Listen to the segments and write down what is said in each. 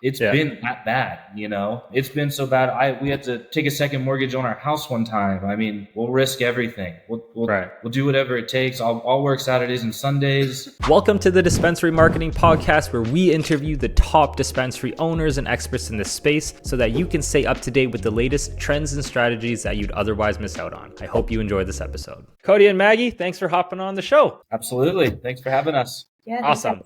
it's Yeah. been that bad, It's been so bad. We had to take a second mortgage on our house one time. I mean, we'll risk everything. Right. We'll do whatever it takes. I'll work Saturdays and Sundays. Welcome to the Dispensary Marketing Podcast, where we interview the top dispensary owners and experts in this space so that you can stay up to date with the latest trends and strategies that you'd otherwise miss out on. I hope you enjoy this episode. Cody and Maggie, thanks for hopping on the show. Absolutely. Thanks for having us. Yeah, Awesome.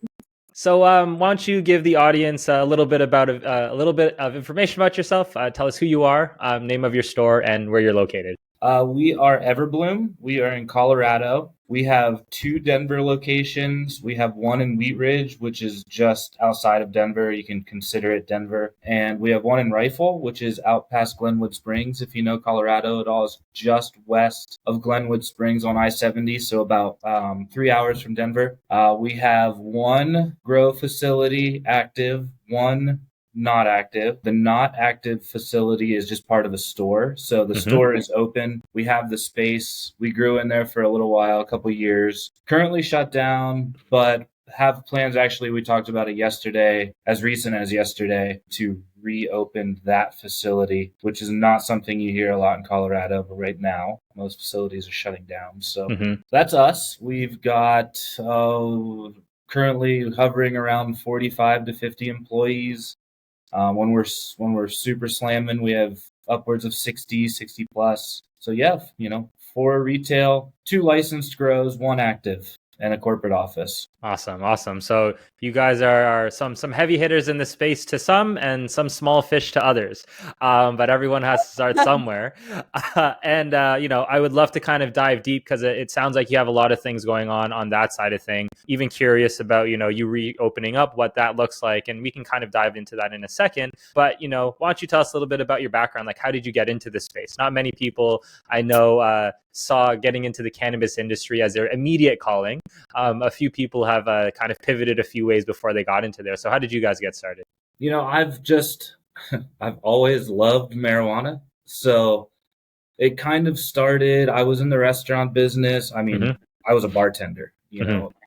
So why don't you give the audience a little bit of information about yourself? Tell us who you are, name of your store, and where you're located. We are Everbloom. We are in Colorado. We have 2 Denver locations. We have one in Wheat Ridge, which is just outside of Denver. You can consider it Denver. And we have one in Rifle, which is out past Glenwood Springs. If you know Colorado at all, it's just west of Glenwood Springs on I-70, so about 3 hours from Denver. We have one grow facility active, one not active. The not active facility is just part of a store. So the store is open. We have the space. We grew in there for a little while, a couple years. Currently shut down, but have plans. Actually, we talked about it yesterday, as recent as yesterday, to reopen that facility, which is not something you hear a lot in Colorado. But right now, most facilities are shutting down. So that's us. We've got currently hovering around 45 to 50 employees. When we're super slamming, we have upwards of 60 plus. So yeah, 4 retail, 2 licensed grows, 1 active, and a corporate office. Awesome. So you guys are some heavy hitters in the space to some, and some small fish to others. But everyone has to start somewhere. I would love to kind of dive deep, because it sounds like you have a lot of things going on that side of thing. Even curious about, you reopening up, what that looks like. And we can kind of dive into that in a second. But, why don't you tell us a little bit about your background? Like, how did you get into this space? Not many people I know saw getting into the cannabis industry as their immediate calling. A few people have kind of pivoted a few ways before they got into there. So how did you guys get started? I've always loved marijuana. So it kind of started, I was in the restaurant business. I mean, I was a bartender,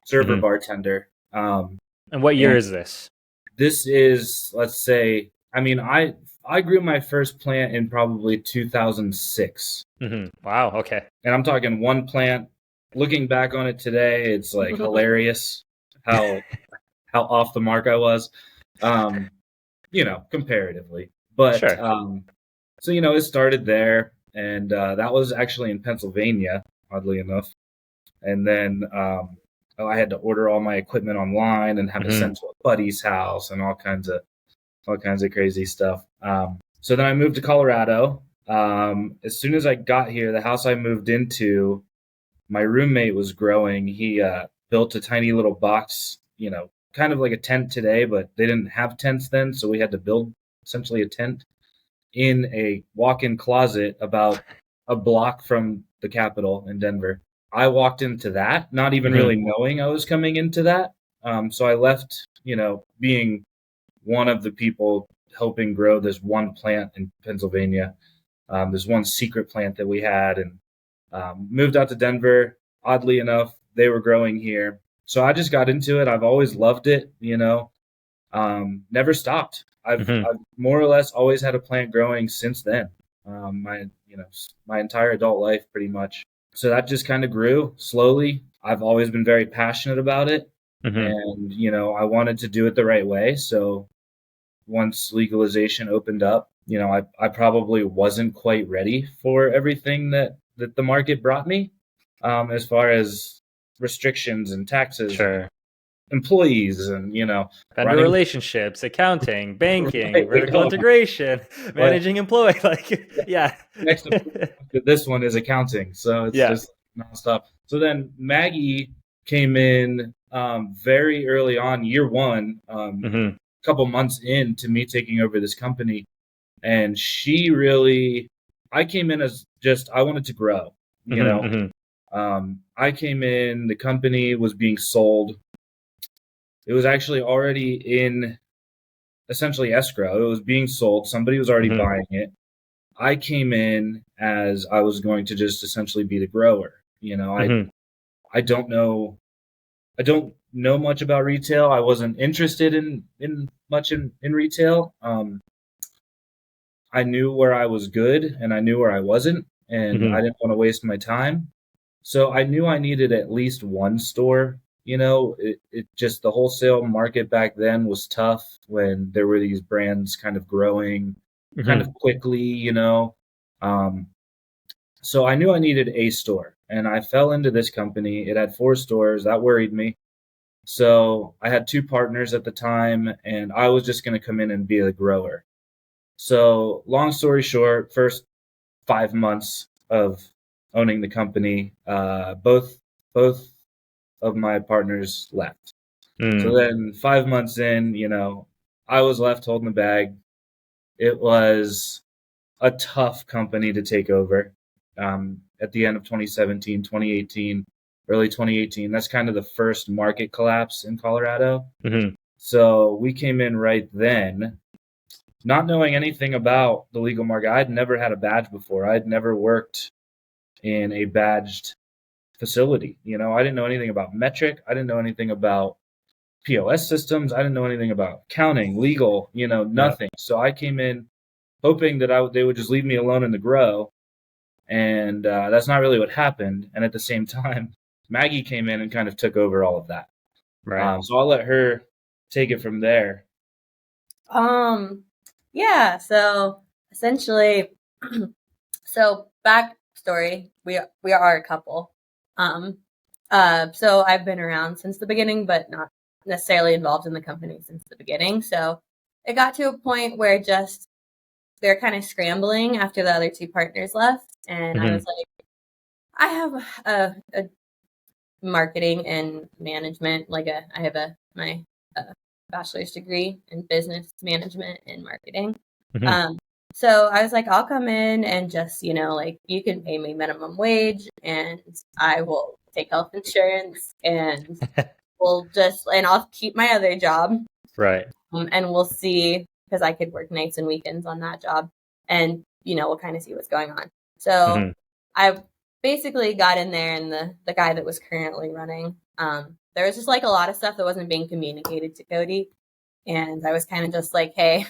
server bartender. And what year is this? This is, let's say, I grew my first plant in probably 2006. Wow. Okay. And I'm talking one plant. Looking back on it today, it's like hilarious how off the mark I was, comparatively. But sure. So it started there, and that was actually in Pennsylvania, oddly enough. And then I had to order all my equipment online and have it sent to a buddy's house and all kinds of crazy stuff. So then I moved to Colorado. As soon as I got here, the house I moved into, my roommate was growing. He built a tiny little box, kind of like a tent today, but they didn't have tents then. So we had to build essentially a tent in a walk-in closet about a block from the Capitol in Denver. I walked into that, not even really knowing I was coming into that. So I left, being one of the people helping grow this one plant in Pennsylvania, this one secret plant that we had, and moved out to Denver. Oddly enough, they were growing here. So I just got into it. I've always loved it, never stopped. I've more or less always had a plant growing since then. My entire adult life pretty much. So that just kind of grew slowly. I've always been very passionate about it. And, I wanted to do it the right way. So once legalization opened up, I probably wasn't quite ready for everything that the market brought me, as far as restrictions and taxes, sure, employees, and vendor relationships, accounting, banking, vertical integration, managing employee. Next to this one is accounting, so it's just nonstop. So then Maggie came in very early on, year one, couple months into me taking over this company, and I came in as just, I wanted to grow, I came in, the company was being sold. It was actually already in essentially escrow. It was being sold. Somebody was already buying it. I came in as I was going to just essentially be the grower. I don't know much about retail. I wasn't interested in much in retail. I knew where I was good and I knew where I wasn't, and I didn't want to waste my time. So I knew I needed at least one store. It just, the wholesale market back then was tough when there were these brands kind of growing kind of quickly. So I knew I needed a store, and I fell into this company. It had 4 stores. That worried me. So I had 2 partners at the time, and I was just going to come in and be the grower. So long story short, first 5 months of owning the company, both of my partners left. So then 5 months in, I was left holding the bag. It was a tough company to take over. At the end of 2017, 2018, early 2018, that's kind of the first market collapse in Colorado. So we came in right then, not knowing anything about the legal market. I'd never had a badge before. I'd never worked in a badged facility. I didn't know anything about metric. I didn't know anything about POS systems. I didn't know anything about accounting, legal, nothing. Yeah. So I came in hoping that they would just leave me alone in the grow. And that's not really what happened. And at the same time, Maggie came in and kind of took over all of that. Right. So I'll let her take it from there. Yeah. So essentially, so backstory, we are a couple. So I've been around since the beginning, but not necessarily involved in the company since the beginning. So it got to a point where just they're kind of scrambling after the other 2 partners left. And I was like, I have a marketing and management, I have my bachelor's degree in business management and marketing. So I was like, I'll come in and just, you can pay me minimum wage and I will take health insurance and and I'll keep my other job. Right. And we'll see, because I could work nights and weekends on that job, and, we'll kind of see what's going on. So I basically got in there, and the guy that was currently running, there was just a lot of stuff that wasn't being communicated to Cody. And I was kind of just like, hey,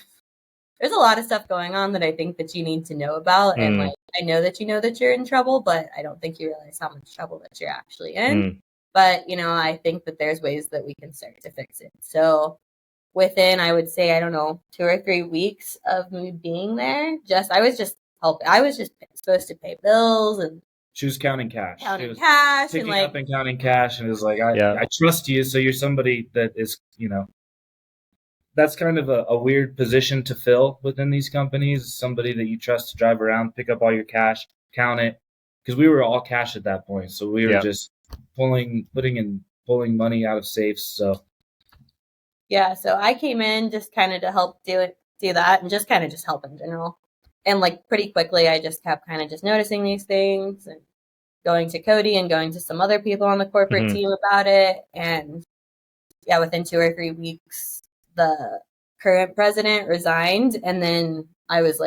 there's a lot of stuff going on that I think that you need to know about. And I know that you know that you're in trouble, but I don't think you realize how much trouble that you're actually in. But, I think that there's ways that we can start to fix it. So within, I would say, 2 or 3 weeks of me being there, I was just helping. I was just supposed to pay bills, and she was counting cash. Picking up and counting cash, and it was like, I trust you, so you're somebody that is, that's kind of a weird position to fill within these companies. Somebody that you trust to drive around, pick up all your cash, count it, because we were all cash at that point, so we were just pulling money out of safes. So yeah, so I came in just kind of to help do that, and just kind of just help in general. And pretty quickly, I just kept kind of just noticing these things and going to Cody and going to some other people on the corporate team about it. And yeah, within 2 or 3 weeks, the current president resigned. And then I was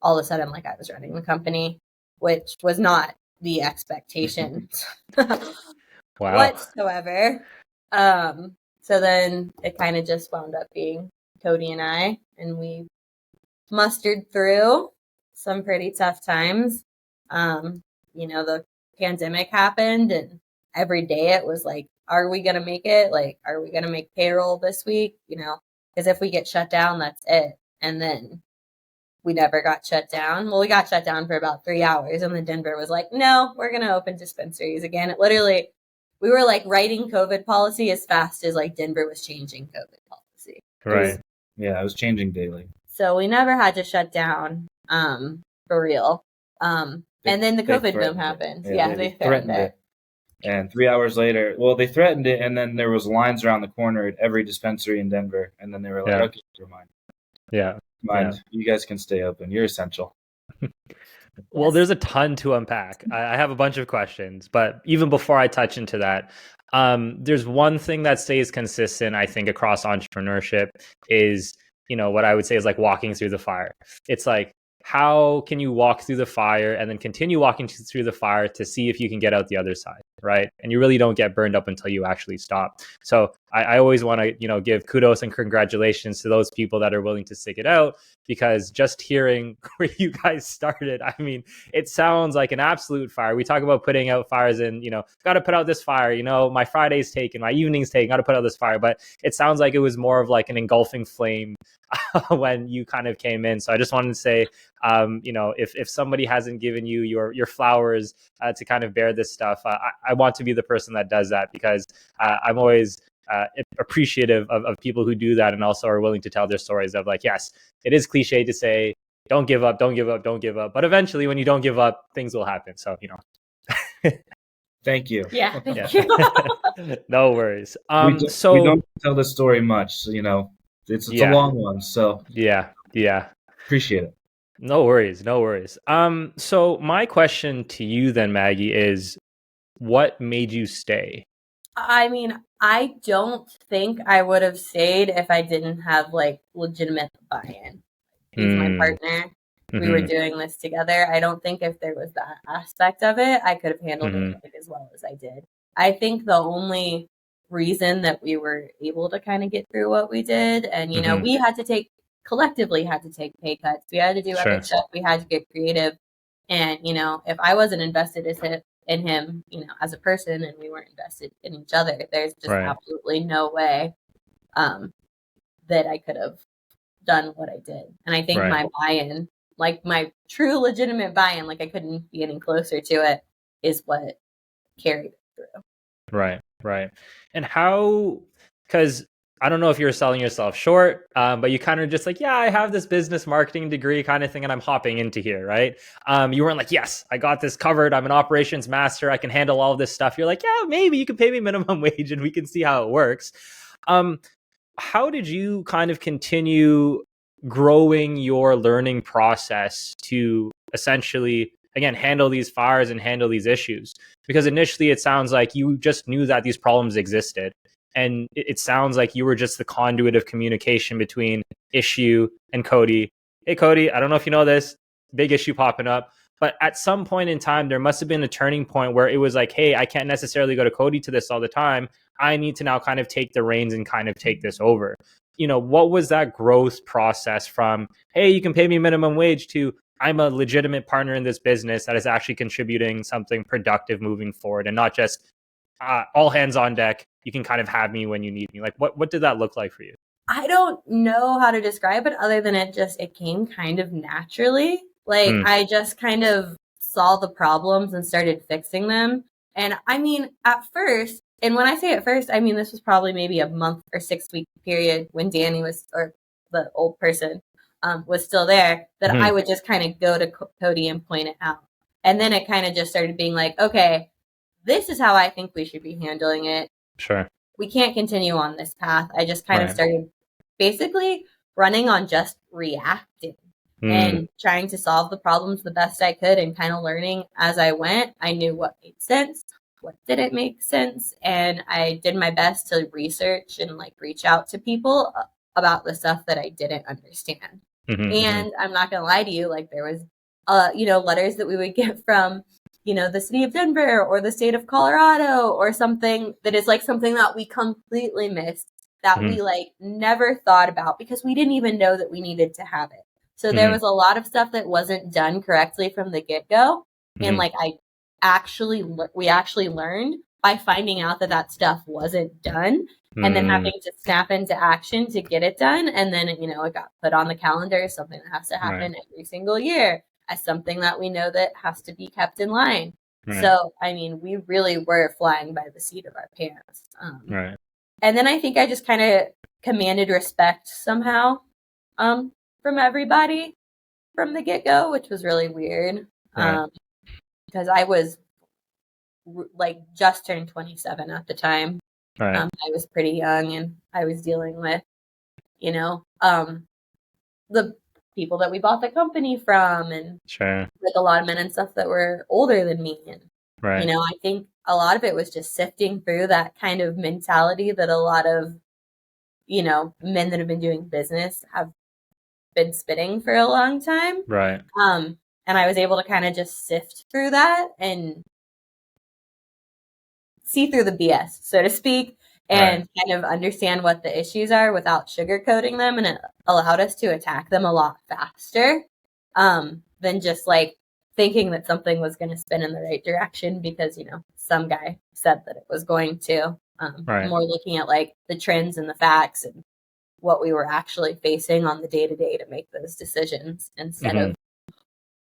all of a sudden, I was running the company, which was not the expectation whatsoever. So then it kind of just wound up being Cody and I, and we mustered through some pretty tough times. The pandemic happened, and every day it was are we going to make it? Are we going to make payroll this week? Because if we get shut down, that's it. And then we never got shut down. Well, we got shut down for about 3 hours, and then Denver was like, no, we're going to open dispensaries again. It literally, we were writing COVID policy as fast as Denver was changing COVID policy. Right. It was changing daily. So we never had to shut down, for real. And then the COVID boom happened. They threatened it. And 3 hours later, they threatened it, and then there was lines around the corner at every dispensary in Denver, and then they were like, okay, never mind. You guys can stay open. You're essential. Well, there's a ton to unpack. I have a bunch of questions, but even before I touch into that, there's one thing that stays consistent, I think, across entrepreneurship is, what I would say is walking through the fire. It's how can you walk through the fire and then continue walking through the fire to see if you can get out the other side, right? And you really don't get burned up until you actually stop. So I always want to, give kudos and congratulations to those people that are willing to stick it out, because just hearing where you guys started, I mean, it sounds like an absolute fire. We talk about putting out fires and, got to put out this fire, my Friday's taken, my evening's taken, got to put out this fire. But it sounds like it was more of like an engulfing flame when you kind of came in. So I just wanted to say, if somebody hasn't given you your flowers to kind of bear this stuff, I want to be the person that does that, because I'm always appreciative of people who do that and also are willing to tell their stories of like, yes, it is cliche to say, don't give up, don't give up, don't give up. But eventually when you don't give up, things will happen. So, Thank you. Yeah, thank you. No worries. We don't tell the story much, so, it's a long one. So yeah. Appreciate it. No worries. So my question to you then, Maggie, is what made you stay? I mean, I don't think I would have stayed if I didn't have like legitimate buy-in. He's my partner. We were doing this together. I don't think if there was that aspect of it, I could have handled it like as well as I did. I think the only reason that we were able to kind of get through what we did, and we collectively had to take pay cuts. We had to do epic stuff. We had to get creative. And, if I wasn't invested in him, as a person, and we weren't invested in each other, there's just absolutely no way that I could have done what I did. And I think my buy-in, like my true legitimate buy-in, like I couldn't be any closer to it, is what carried it through. Right. And how, because I don't know if you're selling yourself short, but you kind of just like, I have this business marketing degree kind of thing, and I'm hopping into here, right? You weren't like, yes, I got this covered. I'm an operations master. I can handle all this stuff. You're like, yeah, maybe you can pay me minimum wage and we can see how it works. How did you kind of continue growing your learning process to essentially, again, handle these fires and handle these issues? Because initially it sounds like you just knew that these problems existed. And it sounds like you were just the conduit of communication between Issue and Cody. Hey, Cody, I don't know if you know this, big issue popping up. But at some point in time, there must have been a turning point where it was like, hey, I can't necessarily go to Cody to this all the time. I need to now kind of take the reins and kind of take this over. What was that growth process from, hey, you can pay me minimum wage, to I'm a legitimate partner in this business that is actually contributing something productive moving forward, and not just all hands on deck. You can kind of have me when you need me. Like, what did that look like for you? I don't know how to describe it other than it came kind of naturally. Like, I just kind of saw the problems and started fixing them. And I mean, at first, and when I say at first, I mean, this was probably maybe a month or 6-week period when Danny or the old person, was still there, that I would just kind of go to Cody and point it out. And then it kind of just started being like, okay, this is how I think we should be handling it. Sure. We can't continue on this path. I just kind of started basically running on just reacting and trying to solve the problems the best I could, and kind of learning as I went. I knew what made sense, what didn't make sense, and I did my best to research and like reach out to people about the stuff that I didn't understand. And I'm not gonna lie to you, like there was letters that we would get from the city of Denver or the state of Colorado or something that is like something that we completely missed, that we like never thought about because we didn't even know that we needed to have it. So there was a lot of stuff that wasn't done correctly from the get-go. And like we actually learned by finding out that stuff wasn't done, and then having to snap into action to get it done. And then, it got put on the calendar as something that has to happen every single year, as something that we know that has to be kept in line. So, I mean, we really were flying by the seat of our pants. And then I think I just kind of commanded respect somehow from everybody from the get-go, which was really weird. Because I was like just turned 27 at the time. I was pretty young, and I was dealing with, the people that we bought the company from, and like a lot of men and stuff that were older than me. And, I think a lot of it was just sifting through that kind of mentality that a lot of, men that have been doing business have been spitting for a long time. And I was able to kind of just sift through that and see through the BS, so to speak, and kind of understand what the issues are without sugarcoating them. And it allowed us to attack them a lot faster than just like thinking that something was going to spin in the right direction because, some guy said that it was going to. More looking at like the trends and the facts and what we were actually facing on the day to day to make those decisions instead of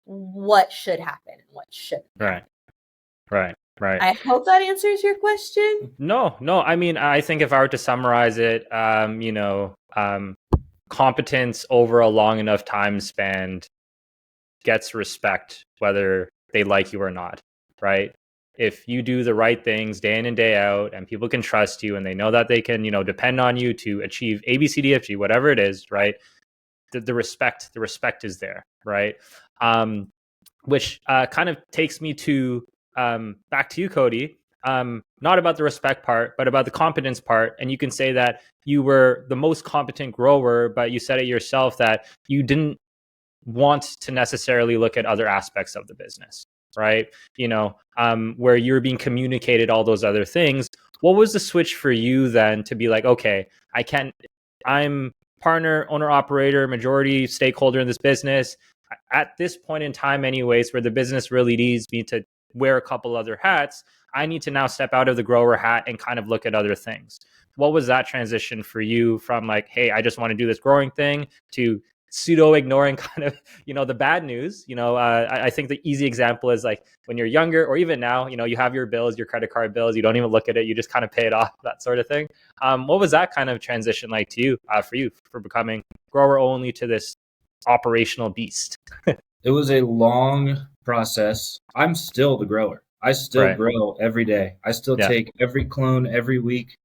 what should happen and what shouldn't. Right. I hope that answers your question. No. I mean, I think if I were to summarize it, competence over a long enough time span gets respect, whether they like you or not, right? If you do the right things day in and day out and people can trust you and they know that they can, depend on you to achieve A, B, C, D, F, G, whatever it is, right? The respect is there, right? Which kind of takes me to back to you, Cody. Not about the respect part, but about the competence part. And you can say that you were the most competent grower, but you said it yourself that you didn't want to necessarily look at other aspects of the business, right? Where you're being communicated all those other things. What was the switch for you then to be like, okay, I'm partner, owner, operator, majority stakeholder in this business at this point in time anyways, where the business really needs me to wear a couple other hats, I need to now step out of the grower hat and kind of look at other things. What was that transition for you from like, hey, I just want to do this growing thing to pseudo ignoring kind of, the bad news? I think the easy example is like when you're younger or even now, you have your bills, your credit card bills, you don't even look at it, you just kind of pay it off, that sort of thing. What was that kind of transition like to you, for becoming grower only to this operational beast? It was a long process. I'm still the grower. I still grow every day. I still take every clone every week.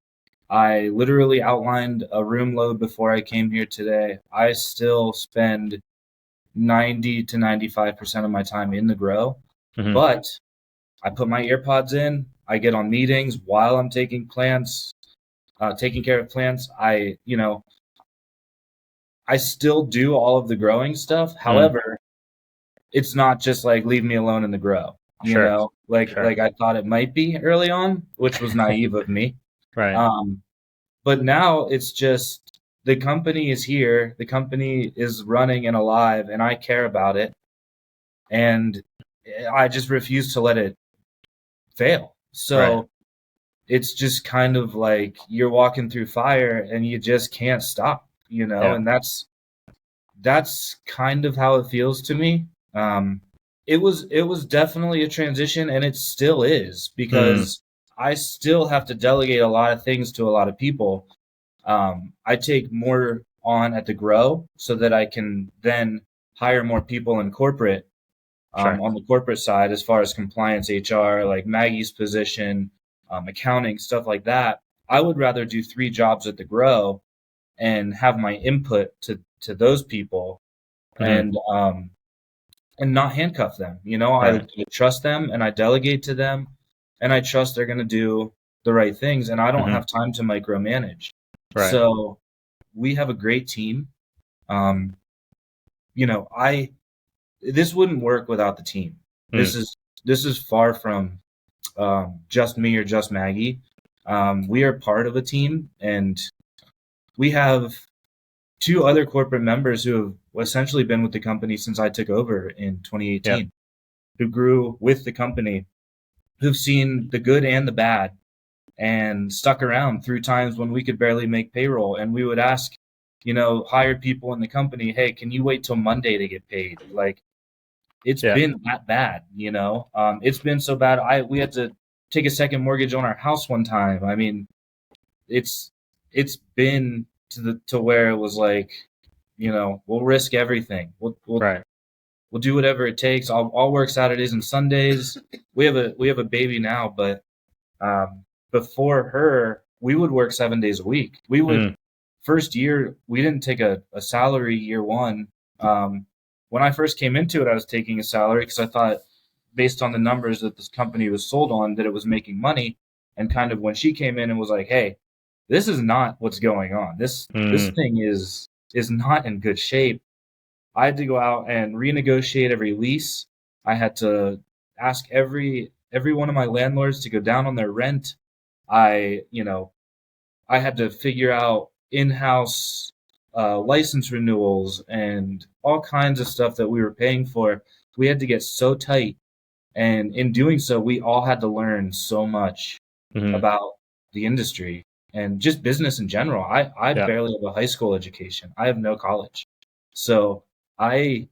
I literally outlined a room load before I came here today. I still spend 90 to 95% of my time in the grow, but I put my earpods in. I get on meetings while I'm taking care of plants. I still do all of the growing stuff. However, it's not just like leave me alone in the grow, like I thought it might be early on, which was naive of me. But now it's just the company is here, the company is running and alive, and I care about it, and I just refuse to let it fail. So it's just kind of like you're walking through fire and you just can't stop, and that's kind of how it feels to me. It was definitely a transition, and it still is, because I still have to delegate a lot of things to a lot of people. I take more on at the grow so that I can then hire more people in corporate, on the corporate side, as far as compliance, HR, like Maggie's position, accounting, stuff like that. I would rather do 3 jobs at the grow and have my input to those people and not handcuff them. I trust them and I delegate to them and I trust they're going to do the right things, and I don't have time to micromanage. So we have a great team. This wouldn't work without the team. This is far from just me or just Maggie. We are part of a team, and we have 2 other corporate members who have essentially been with the company since I took over in 2018, who grew with the company, who've seen the good and the bad, and stuck around through times when we could barely make payroll. And we would ask, hired people in the company, hey, can you wait till Monday to get paid? Like, it's been that bad, it's been so bad. We had to take a second mortgage on our house one time. I mean, it's been to where it was like, we'll risk everything. We'll do whatever it takes. I'll work Saturdays and Sundays. We have a baby now, but before her, we would work 7 days a week. We would first year, we didn't take a salary year one. When I first came into it, I was taking a salary because I thought, based on the numbers that this company was sold on, that it was making money. And kind of when she came in and was like, hey, this is not what's going on. This thing is not in good shape. I had to go out and renegotiate every lease. I had to ask every one of my landlords to go down on their rent. I, I had to figure out in-house license renewals and all kinds of stuff that we were paying for. We had to get so tight. And in doing so, we all had to learn so much about the industry and just business in general. I barely have a high school education. I have no college. So I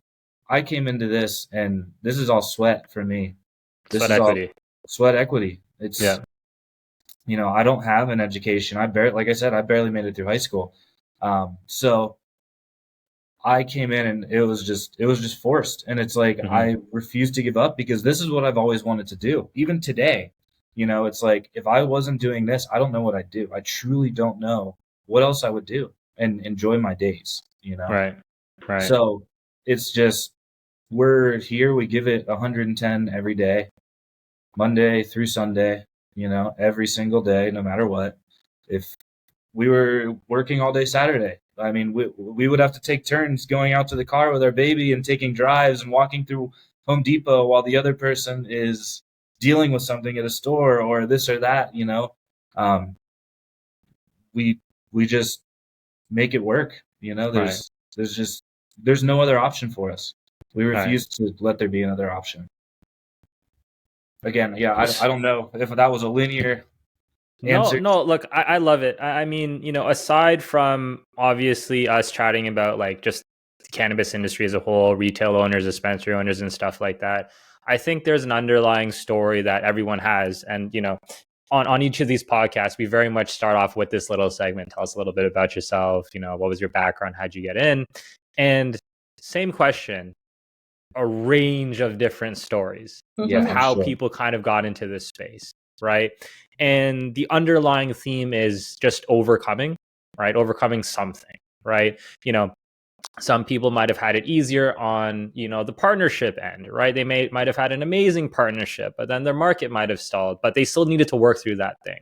came into this, and this is all sweat for me. This Sweat is equity. all sweat equity. It's I don't have an education. Like I said, I barely made it through high school. So I came in and it was just forced. And it's like, I refuse to give up because this is what I've always wanted to do. Even today, it's like, if I wasn't doing this, I don't know what I'd do. I truly don't know what else I would do and enjoy my days, Right. So it's just, we're here. We give it 110 every day, Monday through Sunday, every single day, no matter what. If we were working all day Saturday, I mean, we would have to take turns going out to the car with our baby and taking drives and walking through Home Depot while the other person is dealing with something at a store or this or that, we just make it work. There's no other option for us. We refuse to let there be another option. Again, I don't know if that was a linear answer. No, look, I love it. I mean, aside from obviously us chatting about like just the cannabis industry as a whole, retail owners, dispensary owners and stuff like that, I think there's an underlying story that everyone has. And, on each of these podcasts, we very much start off with this little segment. Tell us a little bit about yourself. What was your background? How'd you get in? And same question, a range of different stories of how people kind of got into this space, right? And the underlying theme is just overcoming, right? Overcoming something, right? Some people might have had it easier on, the partnership end, right? They might have had an amazing partnership, but then their market might have stalled, but they still needed to work through that thing.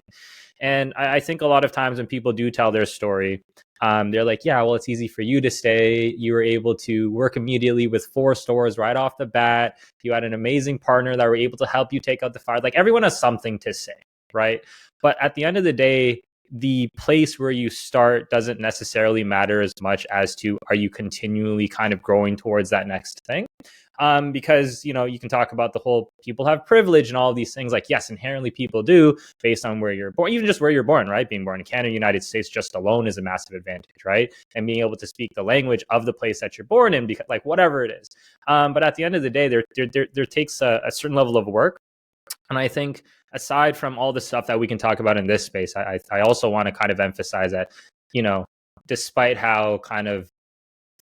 And I think a lot of times when people do tell their story, they're like, yeah, well, it's easy for you to stay. You were able to work immediately with 4 stores right off the bat. You had an amazing partner that were able to help you take out the fire. Like, everyone has something to say, right? But at the end of the day, the place where you start doesn't necessarily matter as much as to, are you continually kind of growing towards that next thing? Because, you can talk about the whole people have privilege and all of these things. Like, yes, inherently people do based on where you're born, even just where you're born, right? Being born in Canada, United States just alone is a massive advantage, right? And being able to speak the language of the place that you're born in, because, like, whatever it is. But at the end of the day, there takes a certain level of work. And I think aside from all the stuff that we can talk about in this space, I also want to kind of emphasize that, despite how kind of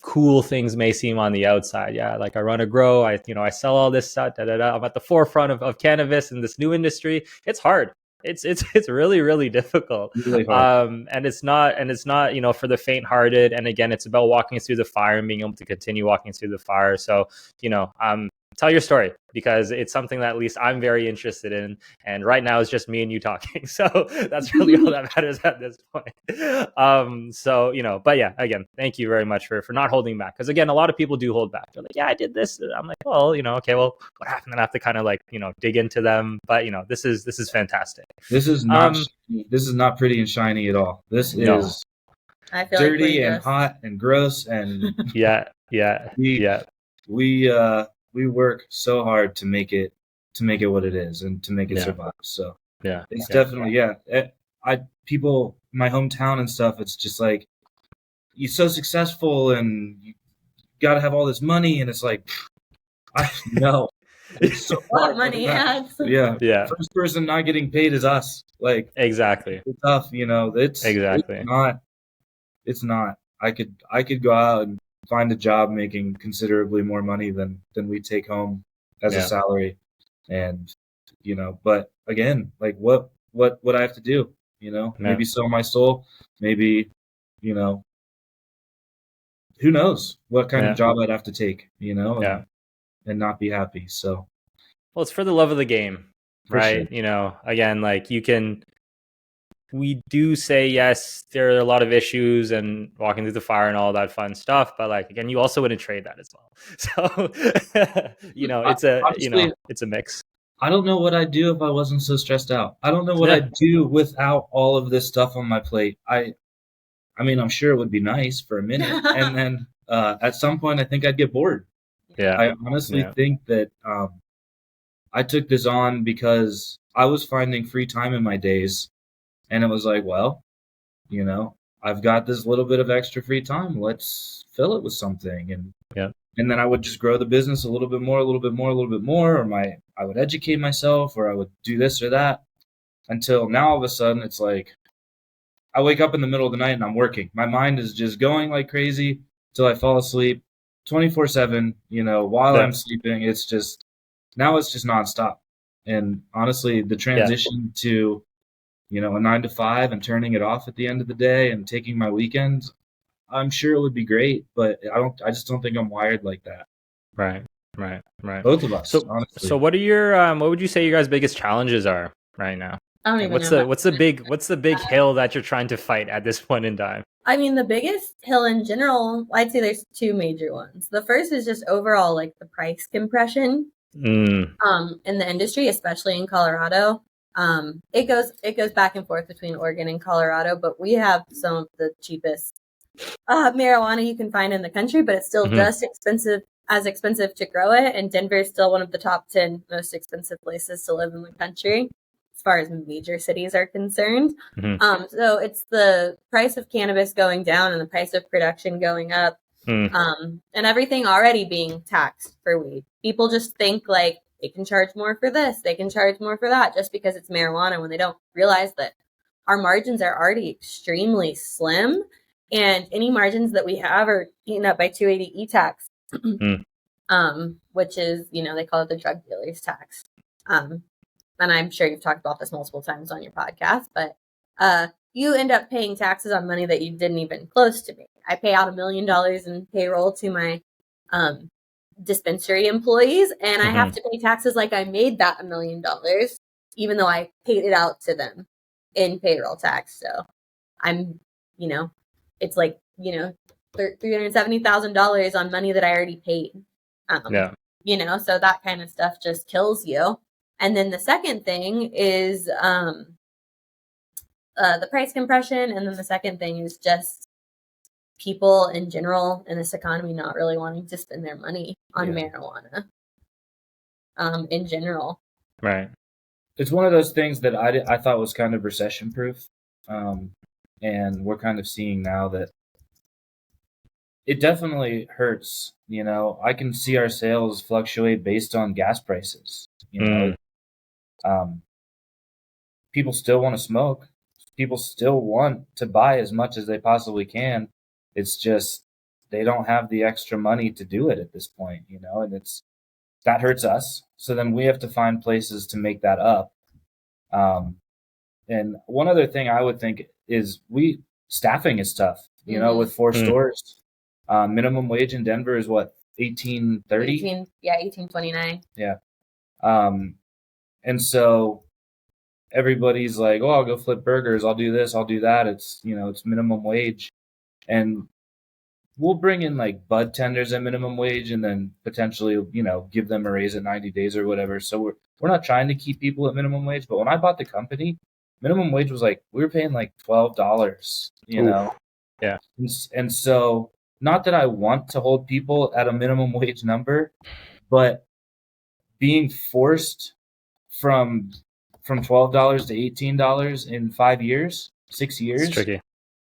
cool things may seem on the outside, like I run a grow, I sell all this stuff, I'm at the forefront of cannabis in this new industry. It's hard. It's really, really difficult. Really hard. And it's not for the faint-hearted. And again, it's about walking through the fire and being able to continue walking through the fire. So tell your story, because it's something that at least I'm very interested in. And right now it's just me and you talking. So that's really all that matters at this point. But yeah, again, thank you very much for not holding back. Because again, a lot of people do hold back. They're like, yeah, I did this. I'm like, well, okay, well, what happened? And I have to kind of like, dig into them. But this is fantastic. This is not pretty and shiny at all. This is I feel dirty like and hot and gross and we work so hard to make it what it is and to make it survive. So it's definitely people, my hometown and stuff, it's just like, you're so successful and you got to have all this money, and it's like, I know. It's so what money has. Yeah. First person not getting paid is us. Like, exactly. It's tough, It's exactly. It's not. I could go out and find a job making considerably more money than we take home as a salary, and but again, like, what I have to do, maybe sell my soul, maybe, who knows what kind of job I'd have to take, and not be happy. So, well, it's for the love of the game, right? Sure. Again, like, we do say, yes, there are a lot of issues and walking through the fire and all that fun stuff, but like, again, you also wouldn't trade that as well. So, it's a mix. I don't know what I'd do if I wasn't so stressed out. I don't know what I'd do without all of this stuff on my plate. I mean, I'm sure it would be nice for a minute, and then at some point, I think I'd get bored. Yeah. I honestly think that I took this on because I was finding free time in my days, and it was like, well, you know, I've got this little bit of extra free time. Let's fill it with something, and then I would just grow the business a little bit more, a little bit more, a little bit more, or I would educate myself, or I would do this or that, until now all of a sudden it's like I wake up in the middle of the night and I'm working. My mind is just going like crazy till I fall asleep 24/7, while I'm sleeping. It's just nonstop. And honestly, the transition to, a 9 to 5 and turning it off at the end of the day and taking my weekends, I'm sure it would be great, but I just don't think I'm wired like that. Right. Both of us, So, honestly. So what are your, what would you say your guys' biggest challenges are right now? I don't even know. What's the big hill that you're trying to fight at this point in time? I mean, the biggest hill in general, I'd say there's two major ones. The first is just overall, like the price compression in the industry, especially in Colorado. It goes back and forth between Oregon and Colorado, but we have some of the cheapest marijuana you can find in the country, but it's still just as expensive to grow it. And Denver is still one of the top 10 most expensive places to live in the country, as far as major cities are concerned. So it's the price of cannabis going down and the price of production going up, and everything already being taxed for weed. People just think like they can charge more for this, they can charge more for that just because it's marijuana, when they don't realize that our margins are already extremely slim, and any margins that we have are eaten up by 280E tax, which is, they call it the drug dealer's tax. And I'm sure you've talked about this multiple times on your podcast, but you end up paying taxes on money that you didn't even close to make. I pay out $1 million in payroll to my dispensary employees, and I have to pay taxes like I made that $1 million, even though I paid it out to them in payroll tax. So I'm, it's like, $370,000 on money that I already paid. So that kind of stuff just kills you. And then the second thing is the price compression. And then the second thing is just people in general in this economy not really wanting to spend their money on marijuana in general. Right. It's one of those things that I thought was kind of recession proof. And we're kind of seeing now that it definitely hurts. I can see our sales fluctuate based on gas prices. People still want to smoke. People still want to buy as much as they possibly can. It's just they don't have the extra money to do it at this point, and that hurts us. So then we have to find places to make that up. And one other thing I would think is staffing is tough, with 4 stores. Minimum wage in Denver is what, $18.30? $18.29. Yeah. And so everybody's like, oh, I'll go flip burgers. I'll do this. I'll do that. It's, it's minimum wage. And we'll bring in like bud tenders at minimum wage and then potentially, give them a raise at 90 days or whatever. So we're not trying to keep people at minimum wage. But when I bought the company, minimum wage was like, we were paying like $12, Yeah. And so not that I want to hold people at a minimum wage number, but being forced from $12 to $18 in 5 years, 6 years. It's tricky.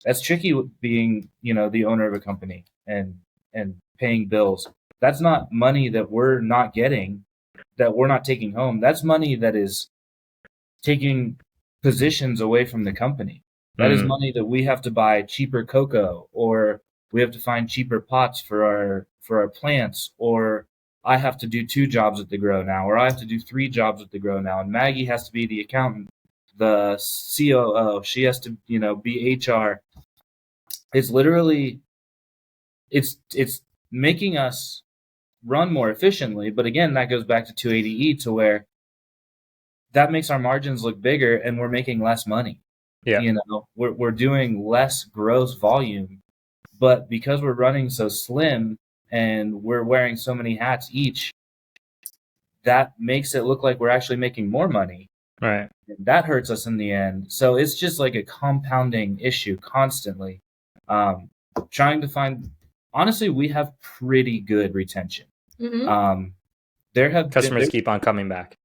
That's tricky being, the owner of a company and paying bills. That's not money that we're not getting, that we're not taking home. That's money that is taking positions away from the company. That is money that we have to buy cheaper cocoa, or we have to find cheaper pots for our plants, or I have to do 2 jobs at the grow now, or I have to do 3 jobs at the grow now. And Maggie has to be the accountant, the COO. She has to, be HR. It's literally, it's making us run more efficiently. But again, that goes back to 280E, to where that makes our margins look bigger and we're making less money. Yeah. We're doing less gross volume, but because we're running so slim and we're wearing so many hats each, that makes it look like we're actually making more money. Right. And that hurts us in the end. So it's just like a compounding issue constantly. Trying to find, honestly, we have pretty good retention. There have Customers keep on coming back.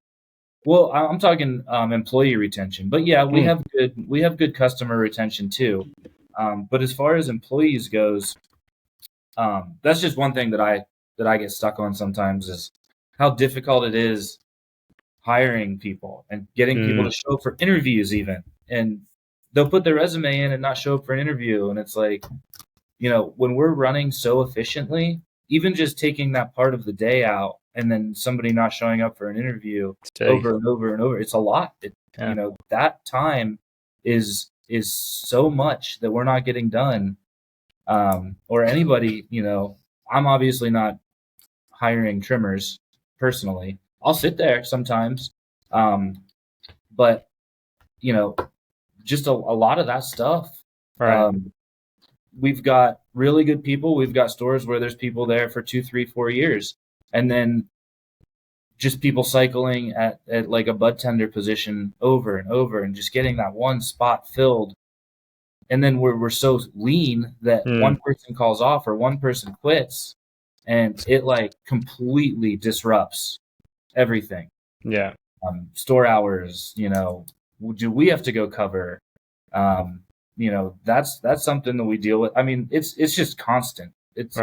Well, I'm talking employee retention, but yeah, we have good customer retention too. But as far as employees goes, that's just one thing that I get stuck on sometimes is how difficult it is hiring people and getting people to show up for interviews even. And they'll put their resume in and not show up for an interview. And it's like, when we're running so efficiently, even just taking that part of the day out and then somebody not showing up for an interview over and over and over, it's a lot. That time is so much that we're not getting done. Or anybody, I'm obviously not hiring trimmers personally. I'll sit there sometimes. But just a lot of that stuff. Right. We've got really good people. We've got stores where there's people there for 2, 3, 4 years. And then just people cycling at like a bud tender position over and over and just getting that one spot filled. And then we're so lean that one person calls off or one person quits and it like completely disrupts everything. Yeah. Store hours, do we have to go cover? That's something that we deal with. I mean, it's just constant. It's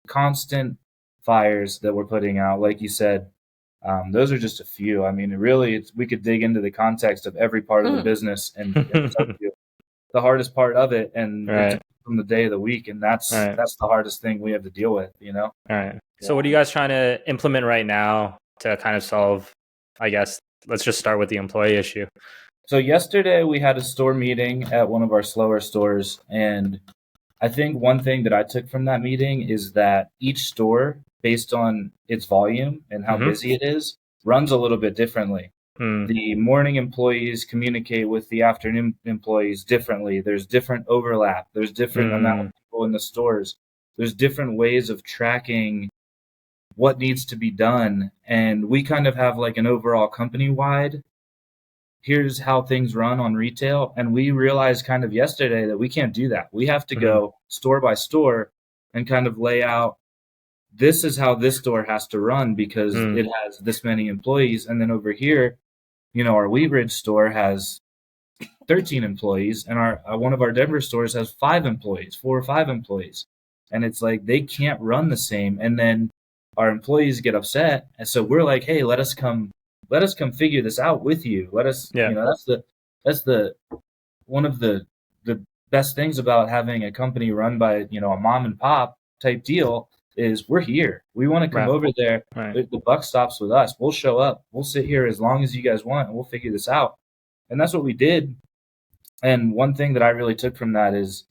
constant fires that we're putting out. Like you said, those are just a few. I mean, really, we could dig into the context of every part of the business and tell you the hardest part of it, and from the day of the week, and that's the hardest thing we have to deal with. All right. So, what are you guys trying to implement right now to kind of solve? I guess let's just start with the employee issue. So yesterday we had a store meeting at one of our slower stores, and I think one thing that I took from that meeting is that each store, based on its volume and how busy it is, runs a little bit differently. The morning employees communicate with the afternoon employees differently. There's different overlap. There's different amount of people in the stores. There's different ways of tracking what needs to be done. And we kind of have like an overall company-wide, here's how things run on retail. And we realized kind of yesterday that we can't do that. We have to go store by store and kind of lay out, this is how this store has to run because it has this many employees. And then over here, our Weebridge store has 13 employees and one of our Denver stores has 4 or 5 employees. And it's like, they can't run the same. And then our employees get upset. And so we're like, hey, let us come figure this out with you. Let us, that's the one of the best things about having a company run by, a mom and pop type deal is we're here. We want to come over there. The buck stops with us. We'll show up. We'll sit here as long as you guys want and we'll figure this out. And that's what we did. And one thing that I really took from that is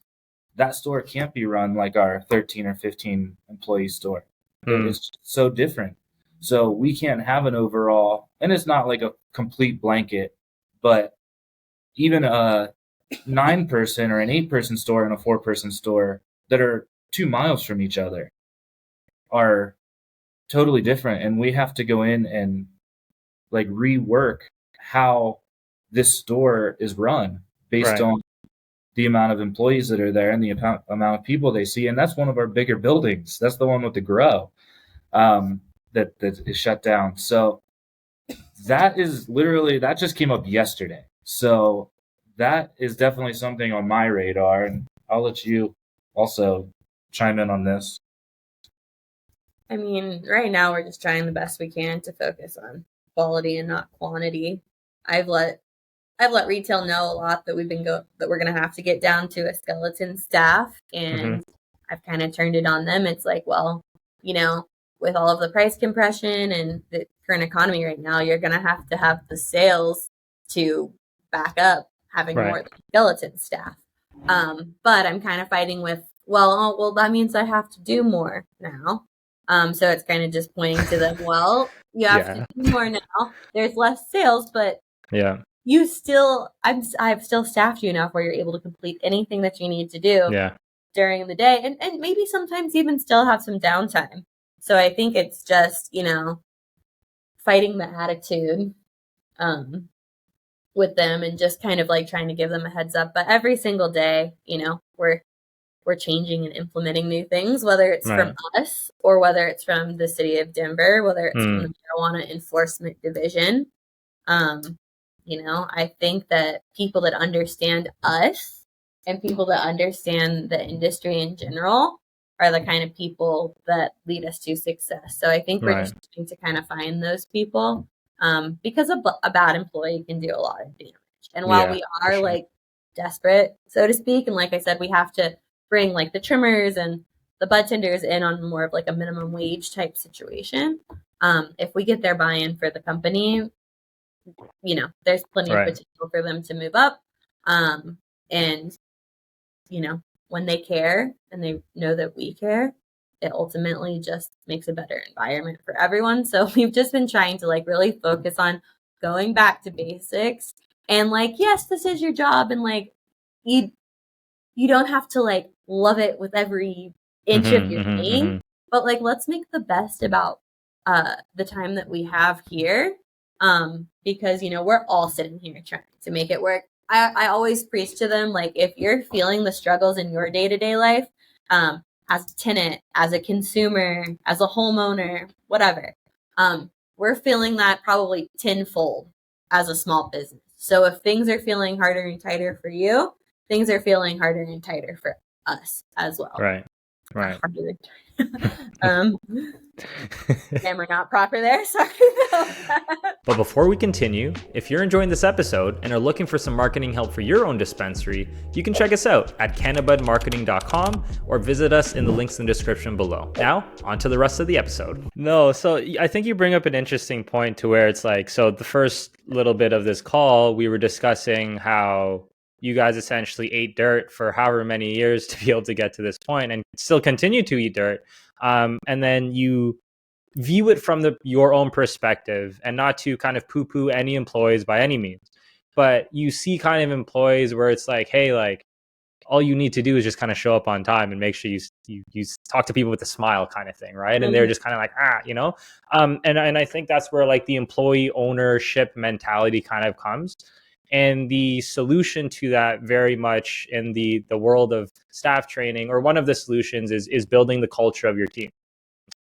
that store can't be run like our 13 or 15 employee store. It's so different. So we can't have an overall, and it's not like a complete blanket, but even a 9-person or an 8-person store and a 4-person store that are 2 miles from each other are totally different. And we have to go in and like rework how this store is run based on the amount of employees that are there and the amount of people they see. And that's one of our bigger buildings. That's the one with the grow that is shut down. So that just came up yesterday. So that is definitely something on my radar. And I'll let you also chime in on this. I mean, right now we're just trying the best we can to focus on quality and not quantity. I've let retail know a lot that that we're going to have to get down to a skeleton staff, and I've kind of turned it on them. It's like, well, with all of the price compression and the current economy right now, you're going to have the sales to back up having more skeleton staff. But I'm kind of fighting with, well, that means I have to do more now. So it's kind of just pointing to them, well, you have to do more now. There's less sales, but I've still staffed you enough where you're able to complete anything that you need to do during the day and maybe sometimes even still have some downtime. So I think it's just, fighting the attitude with them and just kind of like trying to give them a heads up. But every single day, we're changing and implementing new things, whether it's from us or whether it's from the city of Denver, whether it's from the marijuana enforcement division. I think that people that understand us and people that understand the industry in general are the kind of people that lead us to success. So I think we're just trying to kind of find those people, because a bad employee can do a lot of damage. And while we are like desperate, so to speak, and like I said, we have to bring like the trimmers and the bud tenders in on more of like a minimum wage type situation. If we get their buy-in for the company, there's plenty of potential for them to move up. And when they care and they know that we care, it ultimately just makes a better environment for everyone. So we've just been trying to like really focus on going back to basics and like, yes, this is your job. And like, you don't have to like love it with every inch of your being, but like, let's make the best about the time that we have here. Because, we're all sitting here trying to make it work. I always preach to them, like, if you're feeling the struggles in your day-to-day life, as a tenant, as a consumer, as a homeowner, whatever, we're feeling that probably tenfold as a small business. So if things are feeling harder and tighter for you, things are feeling harder and tighter for us as well. Right. Grammar not proper there. Sorry about that. But before we continue, if you're enjoying this episode and are looking for some marketing help for your own dispensary, you can check us out at cannabudmarketing.com or visit us in the links in the description below. Now, on to the rest of the episode. No, so I think you bring up an interesting point to where it's like, so the first little bit of this call, we were discussing how you guys essentially ate dirt for however many years to be able to get to this point and still continue to eat dirt. And then you view it from your own perspective, and not to kind of poo-poo any employees by any means, but you see kind of employees where it's like, hey, like all you need to do is just kind of show up on time and make sure you talk to people with a smile kind of thing, right? And they're just kind of like, and I think that's where like the employee ownership mentality kind of comes. And the solution to that very much in the world of staff training, or one of the solutions is building the culture of your team.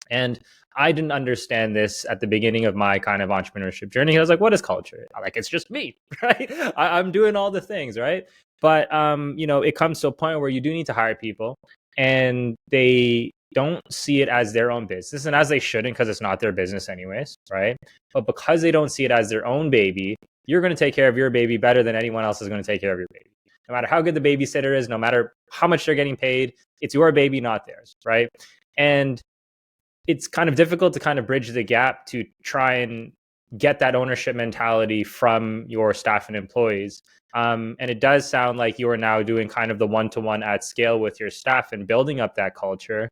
And I didn't understand this at the beginning of my kind of entrepreneurship journey. I was like, what is culture? Like, it's just me, right? I'm doing all the things, right? But, it comes to a point where you do need to hire people and they don't see it as their own business, and as they shouldn't, because it's not their business anyways, right? But because they don't see it as their own baby, you're going to take care of your baby better than anyone else is going to take care of your baby. No matter how good the babysitter is, no matter how much they're getting paid, it's your baby, not theirs, right? And it's kind of difficult to kind of bridge the gap to try and get that ownership mentality from your staff and employees. And it does sound like you are now doing kind of the one-to-one at scale with your staff and building up that culture.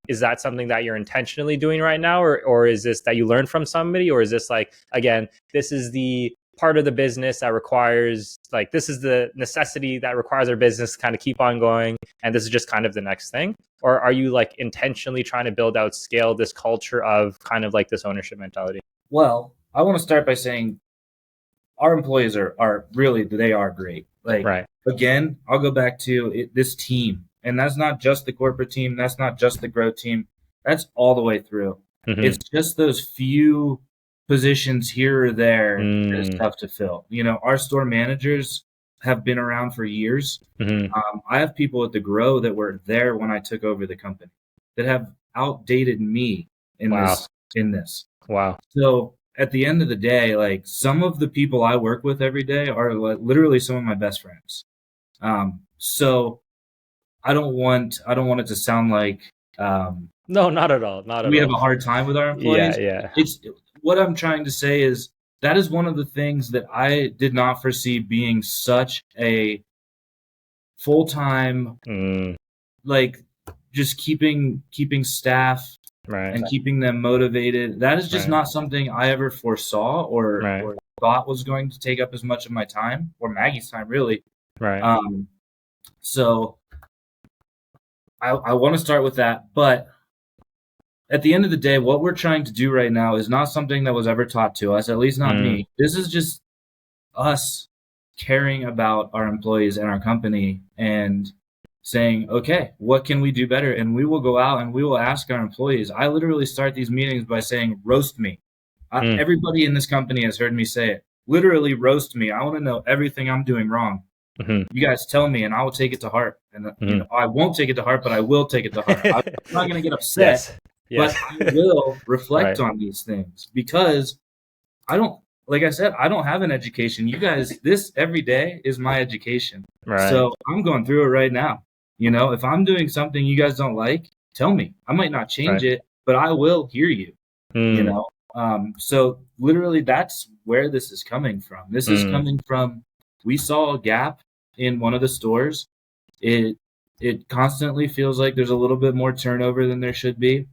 Is that something that you're intentionally doing right now? Or is this that you learned from somebody? Or is this like, again, this is the part of the business that requires, like, this is the necessity that requires our business to kind of keep on going, and this is just kind of the next thing? Or are you like intentionally trying to build out scale this culture of kind of like this ownership mentality? Well, I want to start by saying our employees are really, they are great. Like, right. Again, I'll go back to this team, and that's not just the corporate team. That's not just the growth team. That's all the way through. It's just those few positions here or there that is tough to fill. Our store managers have been around for years. I have people at the grow that were there when I took over the company that have outdated me in this. Wow. So at the end of the day, like, some of the people I work with every day are like literally some of my best friends. So I don't want it to sound like no, not at all. We have a hard time with our employees. Yeah. What I'm trying to say is that is one of the things that I did not foresee being such a full-time, like, just keeping staff and keeping them motivated. That is just not something I ever foresaw or thought was going to take up as much of my time, or Maggie's time, really. Right. So I want to start with that, but at the end of the day, what we're trying to do right now is not something that was ever taught to us, at least not me. This is just us caring about our employees and our company and saying, okay, what can we do better? And we will go out and we will ask our employees. I literally start these meetings by saying, roast me. Everybody in this company has heard me say it. Literally roast me. I want to know everything I'm doing wrong. You guys tell me and I will take it to heart. And you know, I won't take it to heart, but I will take it to heart. I'm not going to get upset, but I will reflect on these things because I don't, like I said, I don't have an education. You guys, this every day is my education. So I'm going through it right now. You know, if I'm doing something you guys don't like, tell me. I might not change it, but I will hear you. You know, so literally that's where this is coming from. This is coming from, we saw a gap in one of the stores. It constantly feels like there's a little bit more turnover than there should be.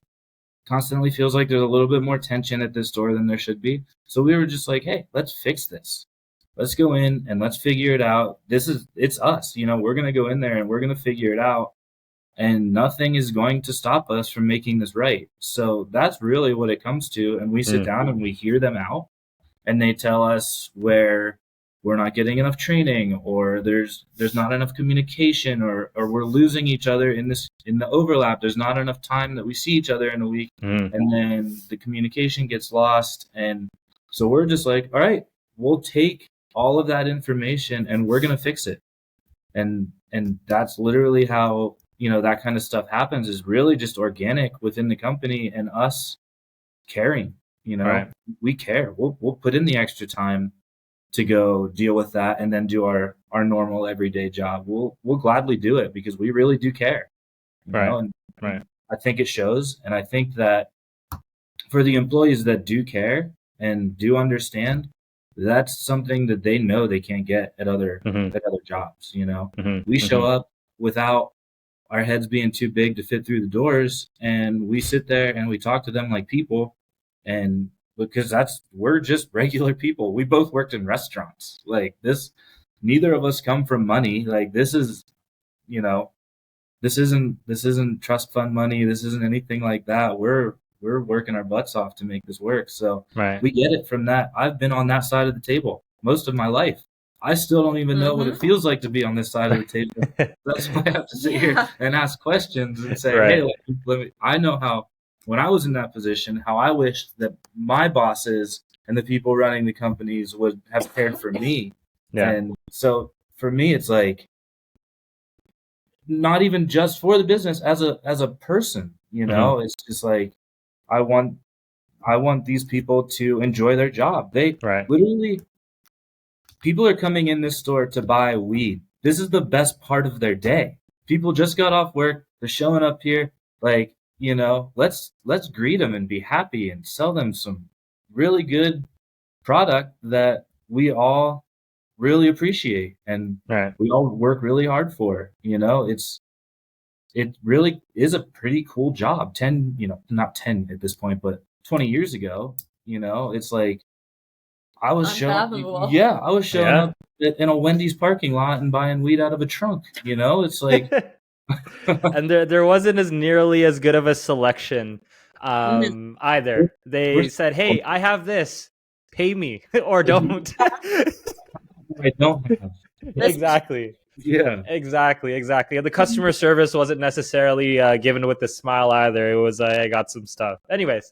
Constantly feels like there's a little bit more tension at this store than there should be. So we were just like, hey, let's fix this. Let's go in and let's figure it out. It's us, you know, we're going to go in there and we're going to figure it out. And nothing is going to stop us from making this right. So that's really what it comes to. And we sit down and we hear them out and they tell us where we're not getting enough training or there's not enough communication or we're losing each other in the overlap. There's not enough time that we see each other in a week. And then the communication gets lost. And so we're just like, all right, we'll take all of that information and we're going to fix it. And that's literally how, you know, that kind of stuff happens, is really just organic within the company and us caring, you know, we care. We'll put in the extra time to go deal with that and then do our normal everyday job. We'll gladly do it because we really do care. You know? And I think it shows. And I think that for the employees that do care and do understand, that's something that they know they can't get at other jobs. You know, we show up without our heads being too big to fit through the doors, and we sit there and we talk to them like people, and because we're just regular people. We both worked in restaurants. Like this, neither of us come from money. Like this is, you know, this isn't trust fund money. This isn't anything like that. We're working our butts off to make this work. So we get it from that. I've been on that side of the table most of my life. I still don't even know what it feels like to be on this side of the table. That's why I have to sit here and ask questions and say, hey, let me, I know how, when I was in that position, how I wished that my bosses and the people running the companies would have cared for me. And so for me, it's like, not even just for the business, as a person, you know, it's just like, I want these people to enjoy their job. They literally, people are coming in this store to buy weed. This is the best part of their day. People just got off work. They're showing up here. Like, you know, let's greet them and be happy and sell them some really good product that we all really appreciate and we all work really hard for. You know, it really is a pretty cool job. 10, you know, not 10 at this point, but 20 years ago, you know, it's like, I was showing up in a Wendy's parking lot and buying weed out of a trunk. You know, it's like, and there wasn't as nearly as good of a selection either. They said, "Hey, I have this, pay me or don't." I don't have. Exactly. Yeah, exactly. And the customer service wasn't necessarily given with a smile either. It was, I got some stuff. Anyways,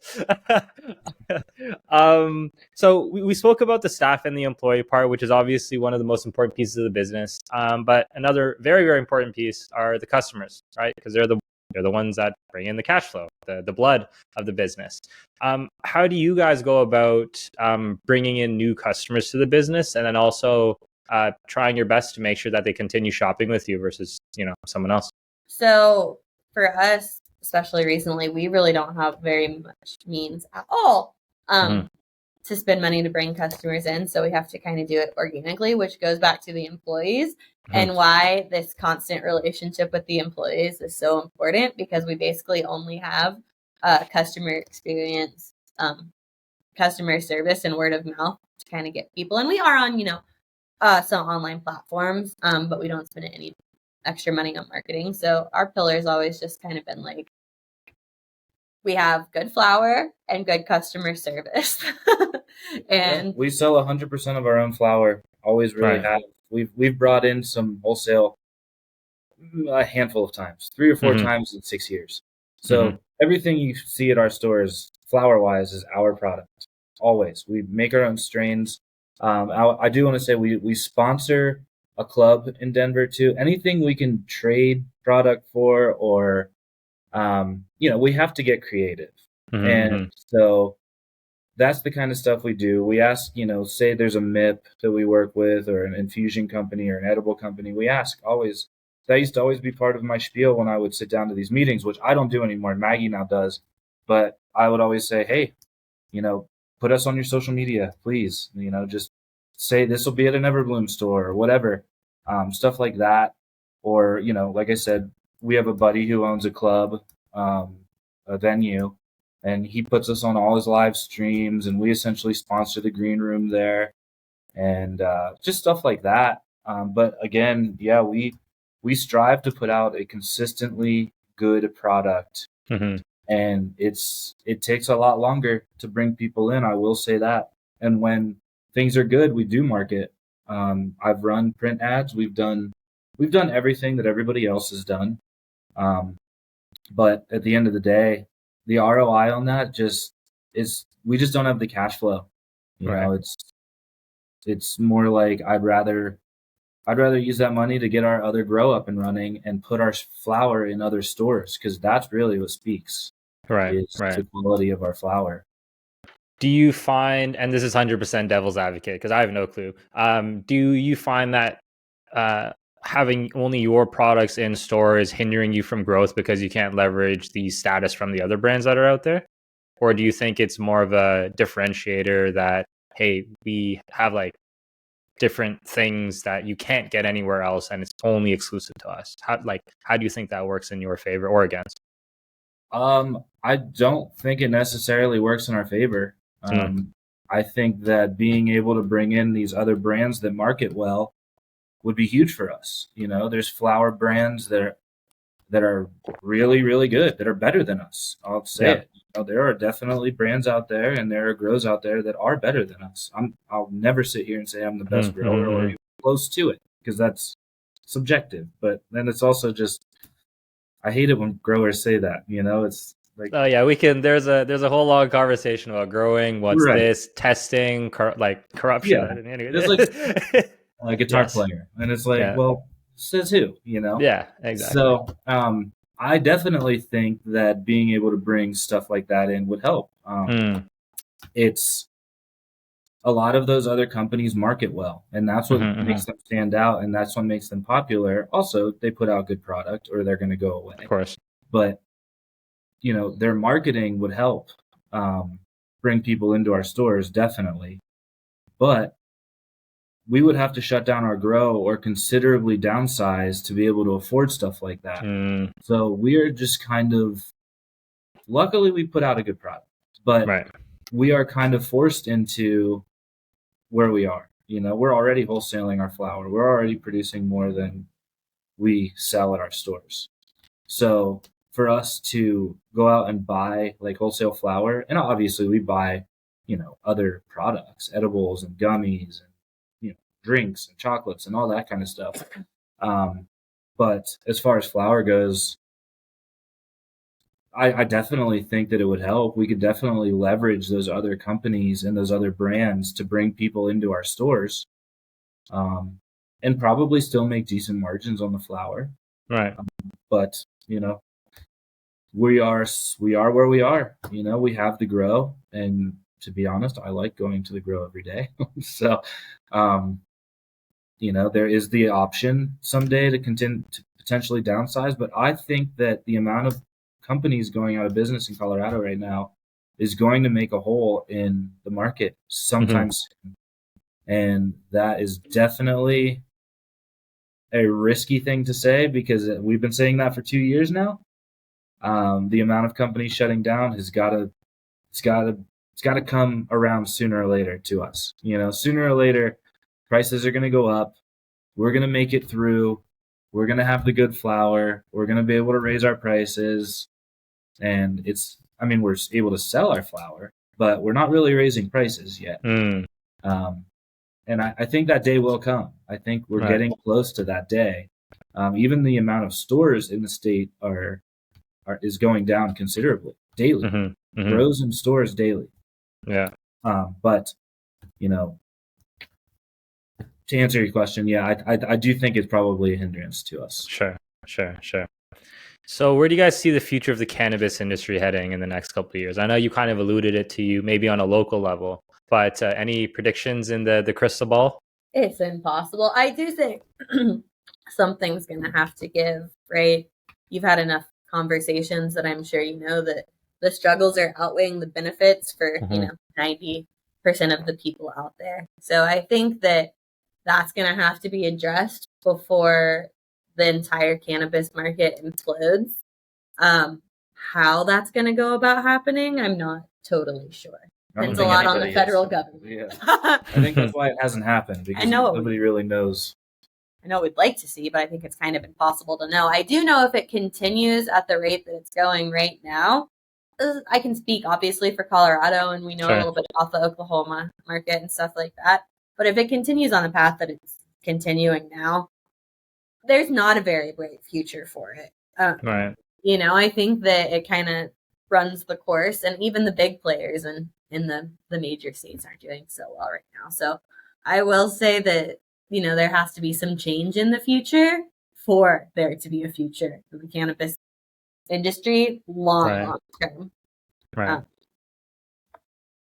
so we spoke about the staff and the employee part, which is obviously one of the most important pieces of the business. But another very, very important piece are the customers, right? Because they're the ones that bring in the cash flow, the blood of the business. How do you guys go about bringing in new customers to the business, and then also trying your best to make sure that they continue shopping with you versus, you know, someone else? So for us, especially recently, we really don't have very much means at all to spend money to bring customers in. So we have to kind of do it organically, which goes back to the employees and why this constant relationship with the employees is so important, because we basically only have customer experience, customer service and word of mouth to kind of get people. And we are on, you know, some online platforms, but we don't spend any extra money on marketing. So our pillar has always just kind of been like, we have good flower and good customer service. And we sell 100% of our own flower. Always really have. We've brought in some wholesale a handful of times, 3 or 4 times in 6 years. So everything you see at our stores, flower wise, is our product. Always, we make our own strains. I do want to say we sponsor a club in Denver too. Anything we can trade product for, or we have to get creative, and so that's the kind of stuff we do. We ask, say there's a MIP that we work with, or an infusion company, or an edible company. We ask always. That used to always be part of my spiel when I would sit down to these meetings, which I don't do anymore. Maggie now does, but I would always say, hey, put us on your social media, please. Just say this will be at an Everbloom store or whatever, stuff like that. Or, like I said, we have a buddy who owns a club, a venue, and he puts us on all his live streams, and we essentially sponsor the green room there, and just stuff like that. But again, yeah, we strive to put out a consistently good product. And it takes a lot longer to bring people in. I will say that. And when things are good, we do market. I've run print ads. We've done everything that everybody else has done. But at the end of the day, the ROI on that we just don't have the cash flow. It's more like I'd rather use that money to get our other grow up and running and put our flower in other stores, because that's really what speaks. Is the quality of our flower. Do you find, and this is 100% devil's advocate because I have no clue, do you find that having only your products in store is hindering you from growth because you can't leverage the status from the other brands that are out there? Or do you think it's more of a differentiator that, hey, we have like different things that you can't get anywhere else and it's only exclusive to us? How do you think that works in your favor or against? I don't think it necessarily works in our favor. I think that being able to bring in these other brands that market well would be huge for us. There's flower brands that are really, really good, that are better than us. I'll say it. There are definitely brands out there, and there are grows out there that are better than us. I'll never sit here and say I'm the best grower or even close to it, because that's subjective. But then it's also just, I hate it when growers say that. It's like, oh yeah, we can. There's a whole long conversation about growing. What's this testing? Corruption. Yeah, there's like a guitar player, and it's like, well, says who? Yeah, exactly. So I definitely think that being able to bring stuff like that in would help. It's a lot of those other companies market well, and that's what makes them stand out, and that's what makes them popular. Also, they put out good product, or they're going to go away. Of course. But their marketing would help bring people into our stores, definitely. But we would have to shut down our grow or considerably downsize to be able to afford stuff like that. So we're just kind of, luckily we put out a good product, but we are kind of forced into where we are. We're already wholesaling our flower. We're already producing more than we sell at our stores. So for us to go out and buy like wholesale flower, and obviously we buy, other products, edibles and gummies and, drinks and chocolates and all that kind of stuff. But as far as flower goes, I definitely think that it would help. We could definitely leverage those other companies and those other brands to bring people into our stores, and probably still make decent margins on the flower. But, we are where we are. We have the grow, and to be honest, I like going to the grow every day. So, there is the option someday to continue to potentially downsize, but I think that the amount of companies going out of business in Colorado right now is going to make a hole in the market sometime soon. And that is definitely a risky thing to say, because we've been saying that for 2 years now. The amount of companies shutting down it's got to come around sooner or later to us. Sooner or later, prices are going to go up. We're going to make it through. We're going to have the good flower. We're going to be able to raise our prices. And it's I mean, we're able to sell our flower, but we're not really raising prices yet. And I think that day will come. I think we're getting close to that day. Even the amount of stores in the state is going down considerably daily. Grows in stores daily. Yeah. But to answer your question, yeah, I do think it's probably a hindrance to us. Sure. So where do you guys see the future of the cannabis industry heading in the next couple of years? I know you kind of alluded it to you maybe on a local level, but any predictions in the crystal ball? It's impossible. I do think something's going to have to give, right? You've had enough conversations that I'm sure you know that the struggles are outweighing the benefits for, 90% of the people out there. So I think that that's going to have to be addressed before the entire cannabis market implodes. How that's going to go about happening, I'm not totally sure. Depends a lot on the federal government. Yeah. I think that's why it hasn't happened, because nobody really knows. I know we'd like to see, but I think it's kind of impossible to know. I do know if it continues at the rate that it's going right now. I can speak obviously for Colorado, and we know a little bit about the Oklahoma market and stuff like that. But if it continues on the path that it's continuing now, there's not a very bright future for it. I think that it kind of runs the course, and even the big players in the major states aren't doing so well right now. So I will say that, there has to be some change in the future for there to be a future for the cannabis industry long term.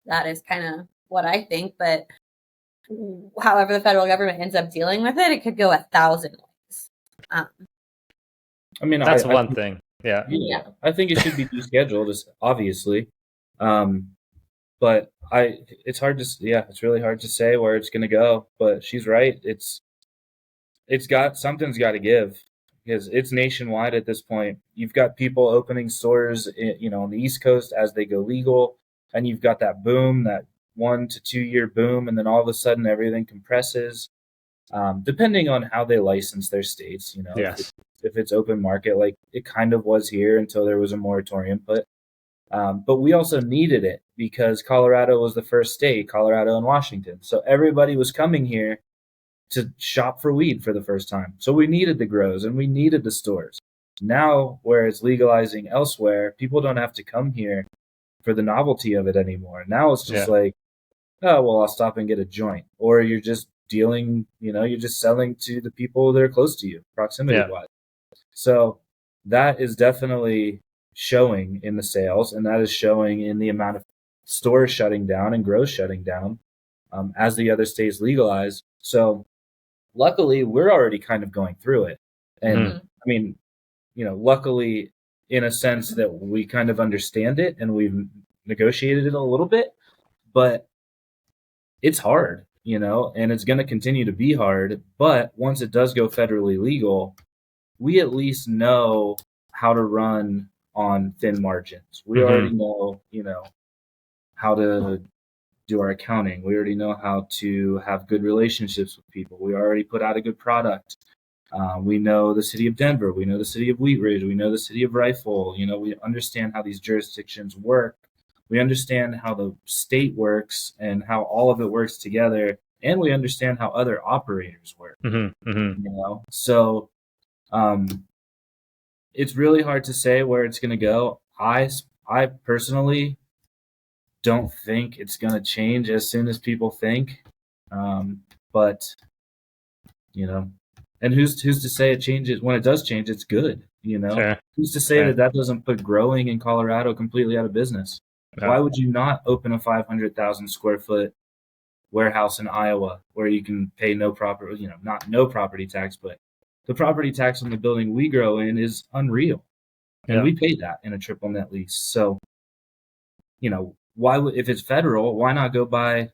That is kind of what I think, but however the federal government ends up dealing with it, it could go 1,000 ways. I mean, that's one thing. Yeah. I think it should be descheduled, obviously. But it's hard to, it's really hard to say where it's going to go, but she's right. Something's got to give, because it's nationwide at this point. You've got people opening stores, on the East Coast as they go legal, and you've got that boom, that 1 to 2 year boom, and then all of a sudden everything compresses. Depending on how they license their states, if it's open market, like it kind of was here until there was a moratorium put. But we also needed it because Colorado was the first state, Colorado and Washington. So everybody was coming here to shop for weed for the first time. So we needed the grows and we needed the stores. Now, where it's legalizing elsewhere, people don't have to come here for the novelty of it anymore. Now it's just like, oh, well, I'll stop and get a joint. Or you're just dealing, you're just selling to the people that are close to you, proximity-wise. So that is definitely showing in the sales, and that is showing in the amount of stores shutting down and grows shutting down as the other states legalize. So luckily, we're already kind of going through it. And I mean, luckily in a sense that we kind of understand it and we've negotiated it a little bit, but it's hard, and it's going to continue to be hard. But once it does go federally legal, we at least know how to run on thin margins. We already know, how to do our accounting. We already know how to have good relationships with people. We already put out a good product. We know the city of Denver. We know the city of Wheat Ridge. We know the city of Rifle. We understand how these jurisdictions work. We understand how the state works and how all of it works together. And we understand how other operators work. So it's really hard to say where it's going to go. I personally don't think it's going to change as soon as people think. But, and who's to say it changes? When it does change, it's good. Who's to say that doesn't put growing in Colorado completely out of business? Why would you not open a 500,000 square foot warehouse in Iowa where you can pay not no property tax, but the property tax on the building we grow in is unreal. And we pay that in a triple net lease. So, if it's federal, why not go buy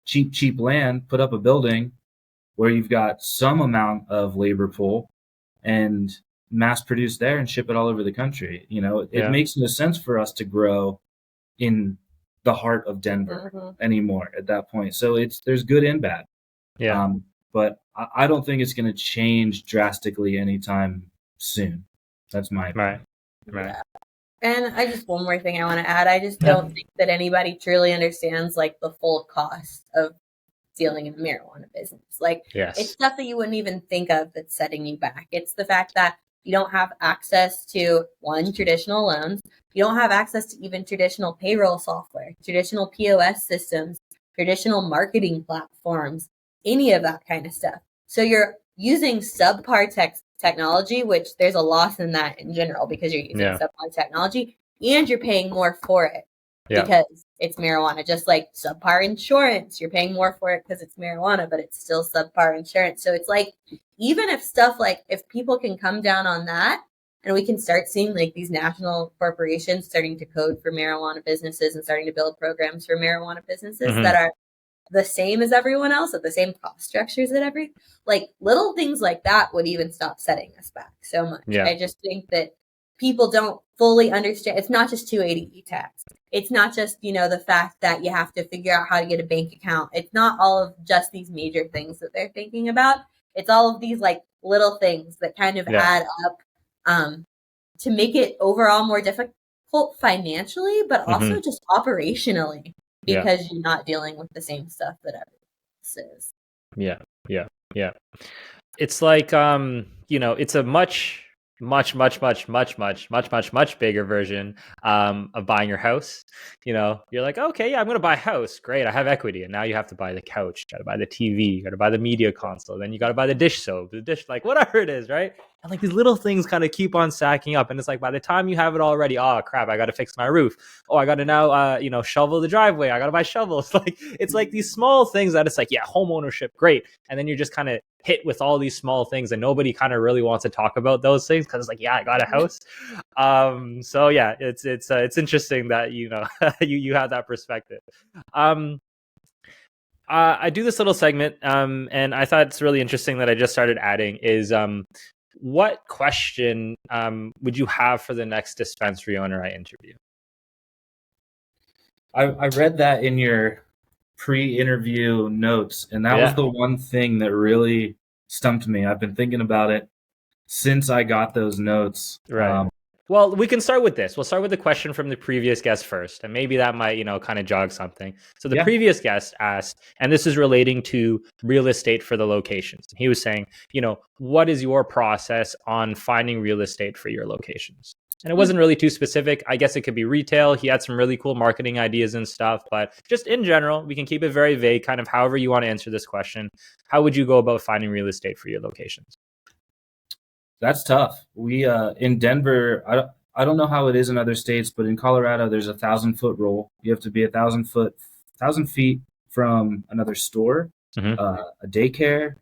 cheap land, put up a building where you've got some amount of labor pool and mass produce there and ship it all over the country? It makes no sense for us to grow in the heart of Denver anymore at that point. So there's good and bad. But I don't think it's going to change drastically anytime soon. That's my opinion. Right. And I just, one more thing I want to add. I just don't think that anybody truly understands like the full cost of dealing in a marijuana business. Like, it's stuff that you wouldn't even think of that's setting you back. It's the fact that you don't have access to traditional loans. You don't have access to even traditional payroll software, traditional POS systems, traditional marketing platforms, any of that kind of stuff. So you're using subpar technology, which there's a loss in that in general because you're using subpar technology and you're paying more for it because it's marijuana. Just like subpar insurance, you're paying more for it because it's marijuana, but it's still subpar insurance. So it's like, even if stuff like, if people can come down on that and we can start seeing like these national corporations starting to code for marijuana businesses and starting to build programs for marijuana businesses that are the same as everyone else, at the same cost structures that like little things like that would even stop setting us back so much. I just think that people don't fully understand. It's not just 280E tax. It's not just, the fact that you have to figure out how to get a bank account. It's not all of just these major things that they're thinking about. It's all of these like little things that kind of add up to make it overall more difficult financially, but also just operationally, because you're not dealing with the same stuff that everyone else is. Yeah. It's like, it's a much bigger version of buying your house. You're like, okay, I'm going to buy a house. Great. I have equity. And now you have to buy the couch, you got to buy the TV, you got to buy the media console. Then you got to buy the dish soap, the dish, like whatever it is. Right. And like these little things kind of keep on stacking up. And it's like, by the time you have it all ready, oh crap, I got to fix my roof. Oh, I got to now, shovel the driveway. I got to buy shovels. Like, it's like these small things that it's like, yeah, home ownership. Great. And then you're just kind of hit with all these small things and nobody kind of really wants to talk about those things because it's like, yeah, I got a house. So yeah, it's interesting that you have that perspective. I do this little segment and I thought it's really interesting that I just started adding is what question would you have for the next dispensary owner I interview? I read that in your pre-interview notes, and that was the one thing that really stumped me. I've been thinking about it since I got those notes. Right. Well, we can start with this. We'll start with the question from the previous guest first, and maybe that might, kind of jog something. So the previous guest asked, and this is relating to real estate for the locations. He was saying, what is your process on finding real estate for your locations? And it wasn't really too specific. I guess it could be retail. He had some really cool marketing ideas and stuff, but just in general, we can keep it very vague, kind of however you want to answer this question. How would you go about finding real estate for your locations? That's tough. We in Denver, I don't know how it is in other states, but in Colorado, there's a 1,000-foot rule. You have to be 1,000 feet from another store, a daycare,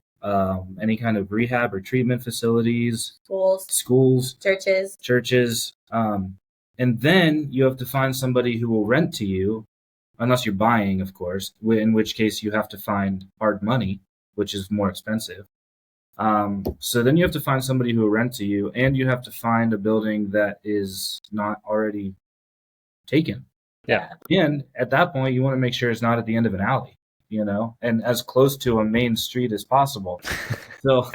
any kind of rehab or treatment facilities, schools, churches. And then you have to find somebody who will rent to you, unless you're buying, of course, in which case you have to find hard money, which is more expensive. So then you have to find somebody who will rent to you, and you have to find a building that is not already taken. Yeah. And at that point, you want to make sure it's not at the end of an alley, and as close to a main street as possible. So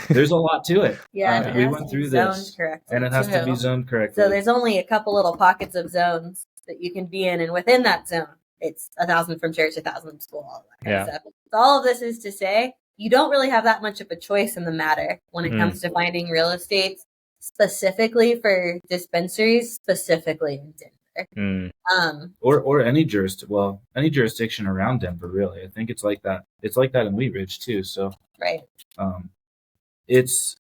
there's a lot to it. Yeah, we went through this, and it has to be zoned correctly. So there's only a couple little pockets of zones that you can be in, and within that zone, it's 1,000 from church, 1,000 from school, all that kind of stuff. So all of this is to say, you don't really have that much of a choice in the matter when it comes to finding real estate, specifically for dispensaries, specifically in Denver. Or any jurisdiction around Denver, really. I think it's like that. It's like that in Wheat Ridge too. So it's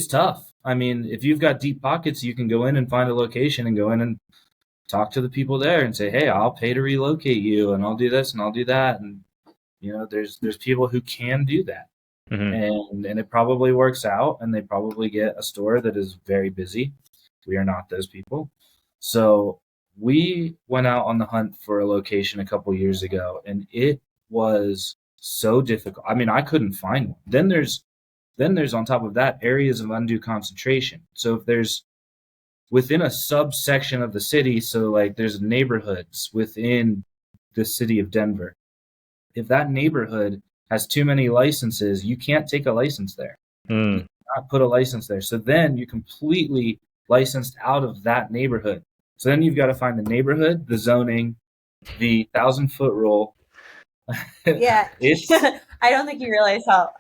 tough. I mean, if you've got deep pockets, you can go in and find a location and go in and talk to the people there and say, hey, I'll pay to relocate you, and I'll do this and I'll do that. And there's people who can do that, and it probably works out, and they probably get a store that is very busy. We are not those people. So we went out on the hunt for a location a couple years ago, and it was so difficult. I mean, I couldn't find one. Then there's on top of that areas of undue concentration. So if there's within a subsection of the city, so like there's neighborhoods within the city of Denver. If that neighborhood has too many licenses, you can't take a license there. You cannot put a license there. So then you completely licensed out of that neighborhood. So then you've got to find the neighborhood, the zoning, the 1,000-foot rule. Yeah. I don't think you realize how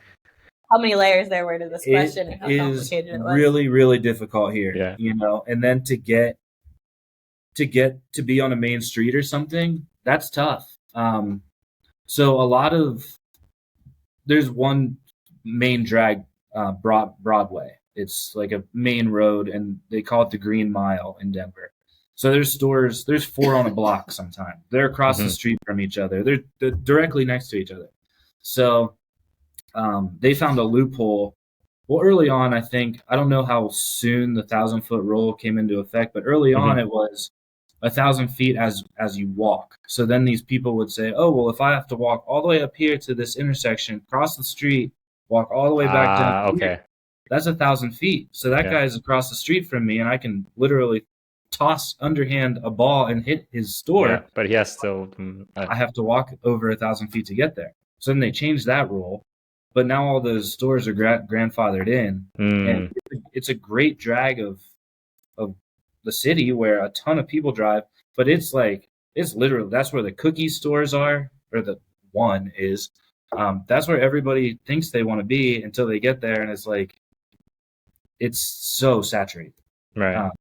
many layers there were to this question and how complicated it was. Really, really difficult here. Yeah. You know, and then to get to be on a main street or something, that's tough. So there's one main drag, Broadway. It's like a main road, and they call it the Green Mile in Denver. So there's 4 on a block sometimes. They're across the street from each other. They're directly next to each other. So they found a loophole. Well, early on, I don't know how soon the 1,000-foot rule came into effect, but early on it was 1,000 feet as you walk. So then these people would say, oh, well, if I have to walk all the way up here to this intersection, cross the street, walk all the way back down here, that's 1,000 feet. So that guy is across the street from me, and I can literally toss underhand a ball and hit his store. Yeah, but he has to. I have to walk over 1,000 feet to get there. So then they changed that rule, but now all those stores are grandfathered in, and it's a great drag of the city where a ton of people drive. But it's literally, that's where the cookie stores are, or the one is. That's where everybody thinks they want to be until they get there, and it's like it's so saturated. Right.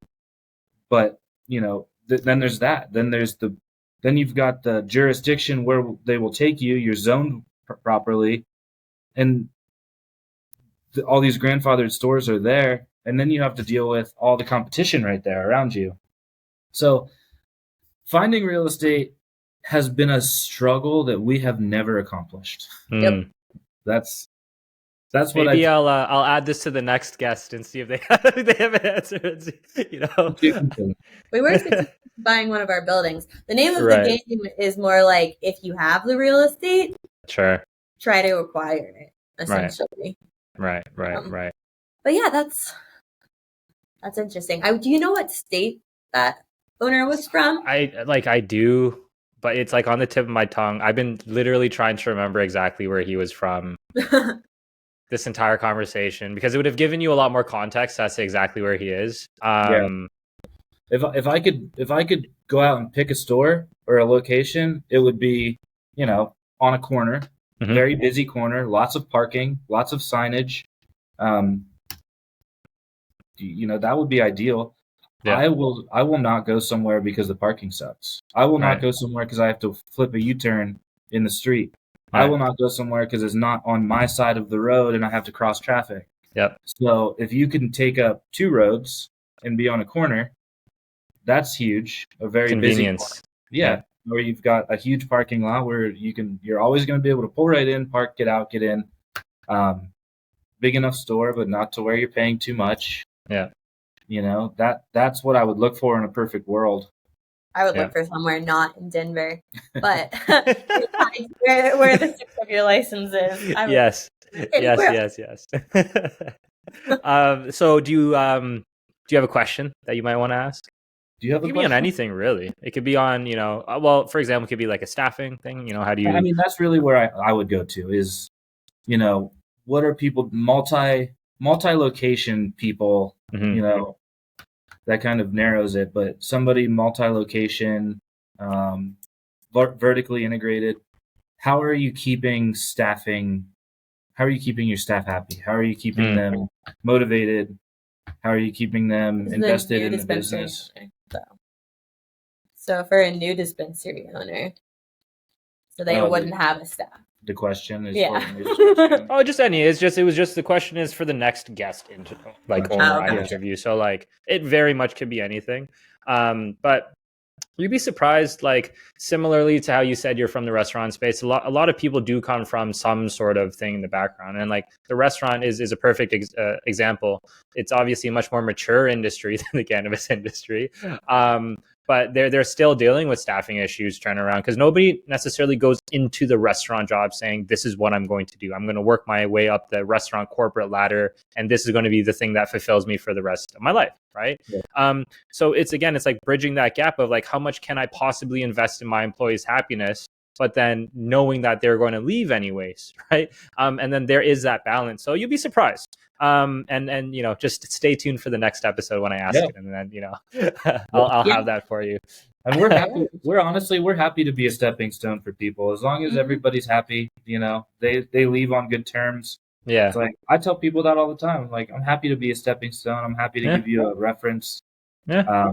But you know, then there's that. Then you've got the jurisdiction where they will take you. You're zoned properly, and all these grandfathered stores are there. And then you have to deal with all the competition right there around you. So finding real estate has been a struggle that we have never accomplished. Yep. That's what maybe I'll add this to the next guest and see if they have an answer. You know, we were buying one of our buildings. The name of the game is more like, if you have the real estate, sure, try to acquire it. Essentially, right. But yeah, that's interesting. Do you know what state that owner was from? I do, but it's like on the tip of my tongue. I've been literally trying to remember exactly where he was from this entire conversation, because it would have given you a lot more context as to exactly where he is. If I could go out and pick a store or a location, it would be, you know, on a corner, very busy corner, lots of parking, lots of signage. You know, that would be ideal. Yeah. I will not go somewhere because the parking sucks. I will not go somewhere because I have to flip a U-turn in the street. I will not go somewhere because it's not on my side of the road and I have to cross traffic. Yep. So if you can take up 2 roads and be on a corner, that's huge. A very busy corner. Yeah. Where you've got a huge parking lot where you're always going to be able to pull right in, park, get out, get in. Big enough store, but not to where you're paying too much. Yeah. You know, that's what I would look for in a perfect world. I would look for somewhere not in Denver, but where the 6 of your license is. Yes. So do you have a question that you might want to ask? Do you have a question? It could be on anything, really. It could be on, you know, well, for example, it could be like a staffing thing. You know, how do you? I mean, that's really where I would go to is, you know, what are people multi-location people? You know, that kind of narrows it. But somebody multi-location, vertically integrated. How are you keeping staffing? How are you keeping your staff happy? How are you keeping them motivated? How are you keeping them invested in the business? So for a new dispensary owner, so they wouldn't have a staff. The question is, oh, just any. It was just the question is for the next guest interview. So like it very much could be anything. But you'd be surprised, like similarly to how you said you're from the restaurant space, a lot of people do come from some sort of thing in the background, and like the restaurant is a perfect example. It's obviously a much more mature industry than the cannabis industry. But they're still dealing with staffing issues trying around, because nobody necessarily goes into the restaurant job saying, this is what I'm going to do. I'm going to work my way up the restaurant corporate ladder, and this is going to be the thing that fulfills me for the rest of my life, right? Yeah. So it's like bridging that gap of like, how much can I possibly invest in my employees' happiness but then knowing that they're going to leave anyways, right? And then there is that balance. So you'll be surprised. And you know, just stay tuned for the next episode when I ask it, and then, you know, I'll have that for you. And we're happy. We're happy to be a stepping stone for people. As long as everybody's happy, you know, they leave on good terms. Yeah. It's like, I tell people that all the time. Like, I'm happy to be a stepping stone. I'm happy to give you a reference. Yeah.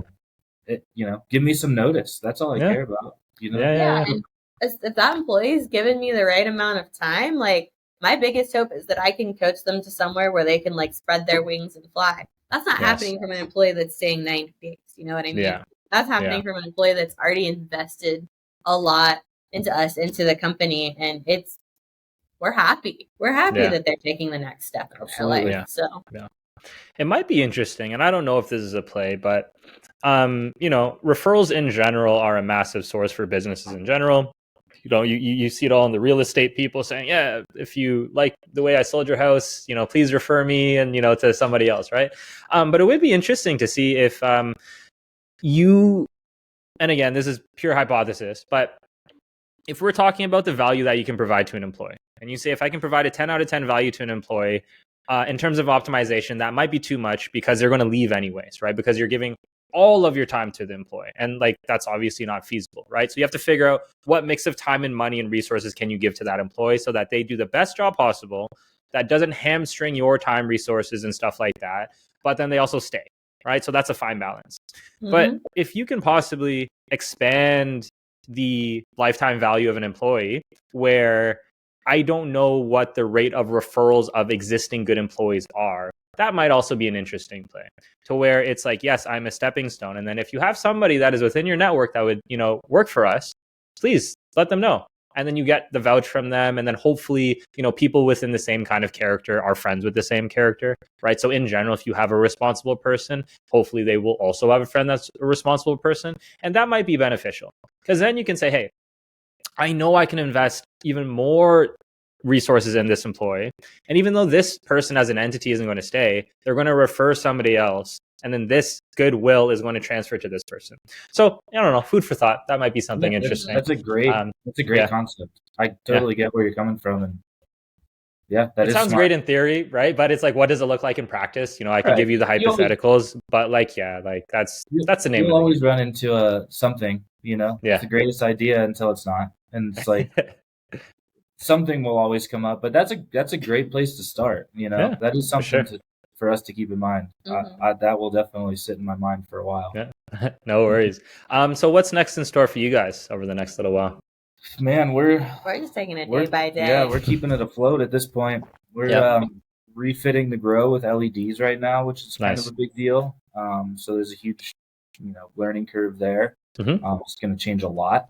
You know, give me some notice. That's all I care about. You know? Yeah. And if that employee's given me the right amount of time, like, my biggest hope is that I can coach them to somewhere where they can like spread their wings and fly. That's not happening from an employee that's staying 90 days. You know what I mean? Yeah. That's happening from an employee that's already invested a lot into us, into the company. And we're happy. We're happy that they're taking the next step in their life. Yeah. So it might be interesting, and I don't know if this is a play, but you know, referrals in general are a massive source for businesses in general. You know, you see it all in the real estate people saying, yeah, if you like the way I sold your house, you know, please refer me, and, you know, to somebody else, right? But it would be interesting to see if you, and again, this is pure hypothesis, but if we're talking about the value that you can provide to an employee, and you say, if I can provide a 10 out of 10 value to an employee, in terms of optimization, that might be too much because they're going to leave anyways, right? Because you're giving all of your time to the employee, and like, that's obviously not feasible, right? So you have to figure out what mix of time and money and resources can you give to that employee so that they do the best job possible, that doesn't hamstring your time, resources, and stuff like that, but then they also stay, right? So that's a fine balance. But if you can possibly expand the lifetime value of an employee, where I don't know what the rate of referrals of existing good employees are, that might also be an interesting play, to where it's like, yes, I'm a stepping stone. And then if you have somebody that is within your network that would, you know, work for us, please let them know. And then you get the vouch from them. And then hopefully, you know, people within the same kind of character are friends with the same character, right? So in general, if you have a responsible person, hopefully they will also have a friend that's a responsible person. And that might be beneficial, because then you can say, hey, I know I can invest even more resources in this employee. And even though this person as an entity isn't going to stay, they're going to refer somebody else. And then this goodwill is going to transfer to this person. So I don't know, food for thought. That might be something interesting. That's a great concept. I totally get where you're coming from. And it sounds great in theory, right? But it's like, what does it look like in practice? You know, I can give you the hypotheticals, but like, that's the name. You'll always run into something, you know, it's the greatest idea until it's not. And it's like, something will always come up, but that's a great place to start. You know, that is something for us to keep in mind. That will definitely sit in my mind for a while. Yeah. No worries. So what's next in store for you guys over the next little while? Man, we're just taking it day by day. Yeah, we're keeping it afloat at this point. We're refitting the grow with LEDs right now, which is kind of a big deal. So there's a huge, you know, learning curve there. It's going to change a lot.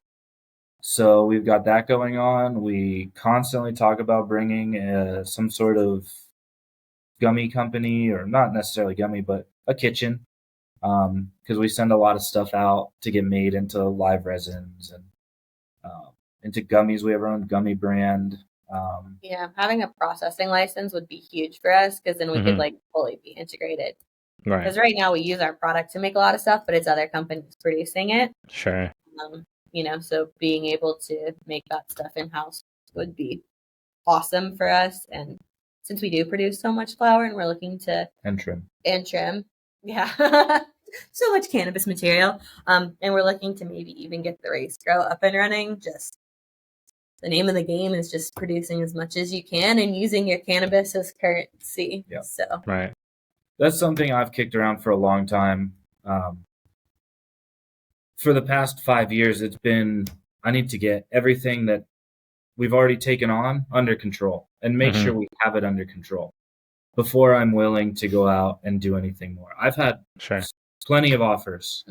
So we've got that going on. We constantly talk about bringing some sort of gummy company, or not necessarily gummy, but a kitchen, because we send a lot of stuff out to get made into live resins and into gummies. We have our own gummy brand. Having a processing license would be huge for us, because then we could like fully be integrated. Right. Because right now we use our product to make a lot of stuff, but it's other companies producing it. Sure. You know, so being able to make that stuff in-house would be awesome for us. And since we do produce so much flower, and we're looking to and trim, so much cannabis material, and we're looking to maybe even get the race grow up and running. Just the name of the game is just producing as much as you can and using your cannabis as currency. Yeah. So that's something I've kicked around for a long time. For the past 5 years, it's been, I need to get everything that we've already taken on under control and make sure we have it under control before I'm willing to go out and do anything more. I've had plenty of offers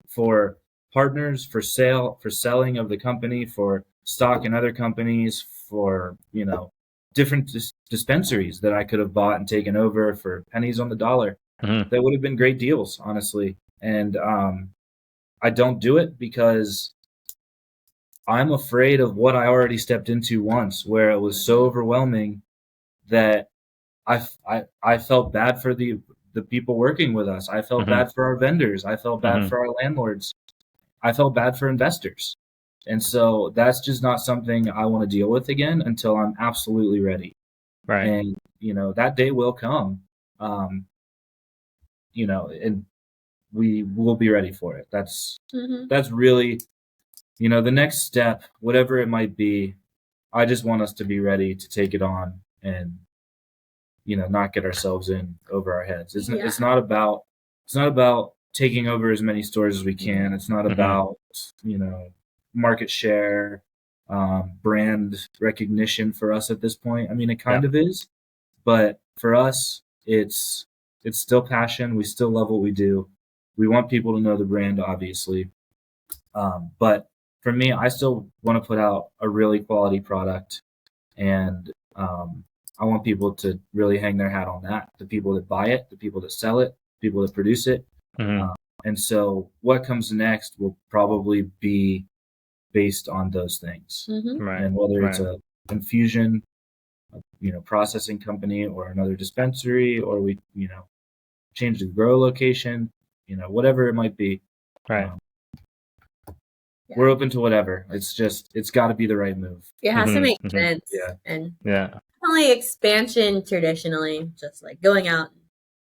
for partners, for selling of the company, for stock in other companies, for, you know, different dispensaries that I could have bought and taken over for pennies on the dollar. That would have been great deals, honestly. And I don't do it because I'm afraid of what I already stepped into once, where it was so overwhelming that I felt bad for the people working with us. I felt bad for our vendors. I felt bad for our landlords. I felt bad for investors. And so that's just not something I want to deal with again until I'm absolutely ready. Right. And, that day will come, and we will be ready for it. That's really, the next step, whatever it might be. I just want us to be ready to take it on and, not get ourselves in over our heads. It's not about taking over as many stores as we can. It's not about, market share, brand recognition for us at this point. I mean, it kind of is, but for us, it's still passion. We still love what we do. We want people to know the brand, obviously. But for me, I still want to put out a really quality product, and I want people to really hang their hat on that. The people that buy it, the people that sell it, people that produce it. And so what comes next will probably be based on those things. Right. And whether it's a infusion, processing company, or another dispensary, or we, change the grow location, whatever it might be. Right. We're open to whatever. It's got to be the right move. It has to make sense. Yeah. And yeah. Definitely expansion traditionally, just like going out,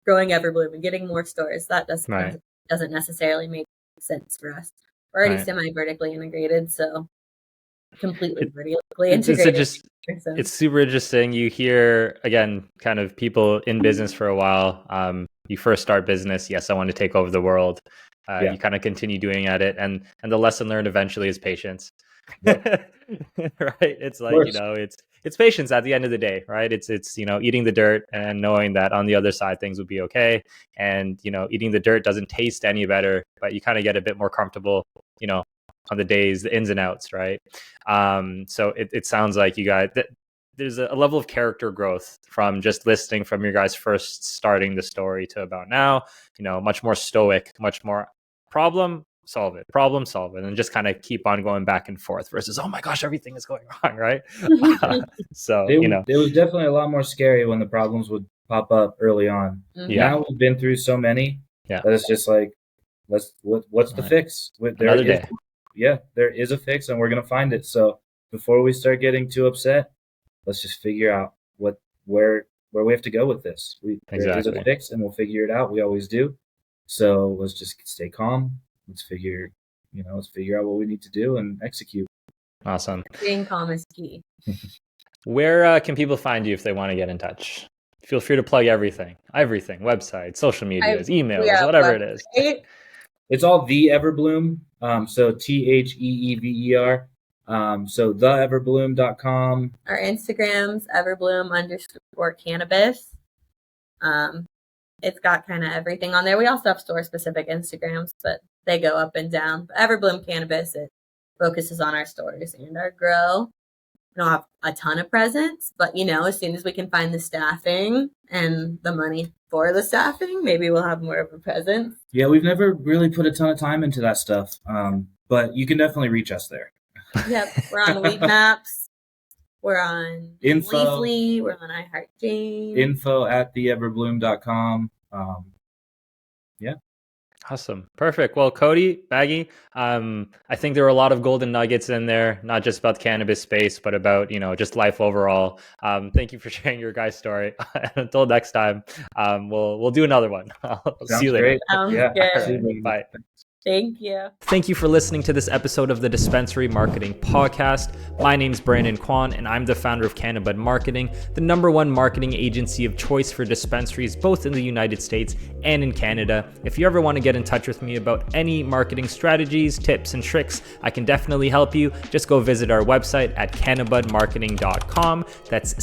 growing Everbloom and getting more stores. That doesn't necessarily make sense for us. We're already semi-vertically integrated, so completely vertically integrated. It's super interesting. You hear, again, kind of people in business for a while. You first start business. Yes, I want to take over the world. You kind of continue doing at it. And the lesson learned eventually is patience. Right? It's like, it's patience at the end of the day, right? It's eating the dirt and knowing that on the other side, things will be okay. And, eating the dirt doesn't taste any better, but you kind of get a bit more comfortable, on the days, the ins and outs, right? So it sounds like you guys, there's a level of character growth from just listening from your guys first starting the story to about now, much more stoic, much more problem solve it, and just kind of keep on going back and forth versus, oh my gosh, everything is going wrong, right? So, it was definitely a lot more scary when the problems would pop up early on. Now we've been through so many that it's just like, what's the fix? Another day. Yeah, there is a fix and we're going to find it. So before we start getting too upset, let's just figure out where we have to go with this. There is a fix and we'll figure it out. We always do. So let's just stay calm. Let's figure out what we need to do and execute. Awesome. Being calm is key. Where can people find you if they want to get in touch? Feel free to plug everything, website, social medias, emails, whatever it is. It's all The Everbloom. So TheEver. So theeverbloom.com. Our Instagram's Everbloom_cannabis. It's got kind of everything on there. We also have store specific Instagrams, but they go up and down. But Everbloom Cannabis, it focuses on our stores and our grow. We don't have a ton of presence, but as soon as we can find the staffing and the money for the staffing, maybe we'll have more of a presence. Yeah, we've never really put a ton of time into that stuff, but you can definitely reach us there. Yep, we're on Weed Maps. We're on Leafly. We're on iHeartJane. info@theeverbloom.com. Yeah. Awesome. Perfect. Well, Cody, Maggie, I think there are a lot of golden nuggets in there, not just about the cannabis space, but about, just life overall. Thank you for sharing your guys' story. Until next time, we'll do another one. I'll see you later. Sounds good. Bye. Thank you. Thank you for listening to this episode of the Dispensary Marketing Podcast. My name's Brandon Kwan, and I'm the founder of Cannabud Marketing, the #1 marketing agency of choice for dispensaries, both in the United States and in Canada. If you ever want to get in touch with me about any marketing strategies, tips, and tricks, I can definitely help you. Just go visit our website at cannabudmarketing.com. That's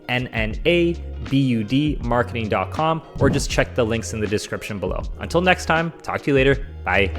CANNABUD marketing.com, or just check the links in the description below. Until next time, talk to you later. Bye.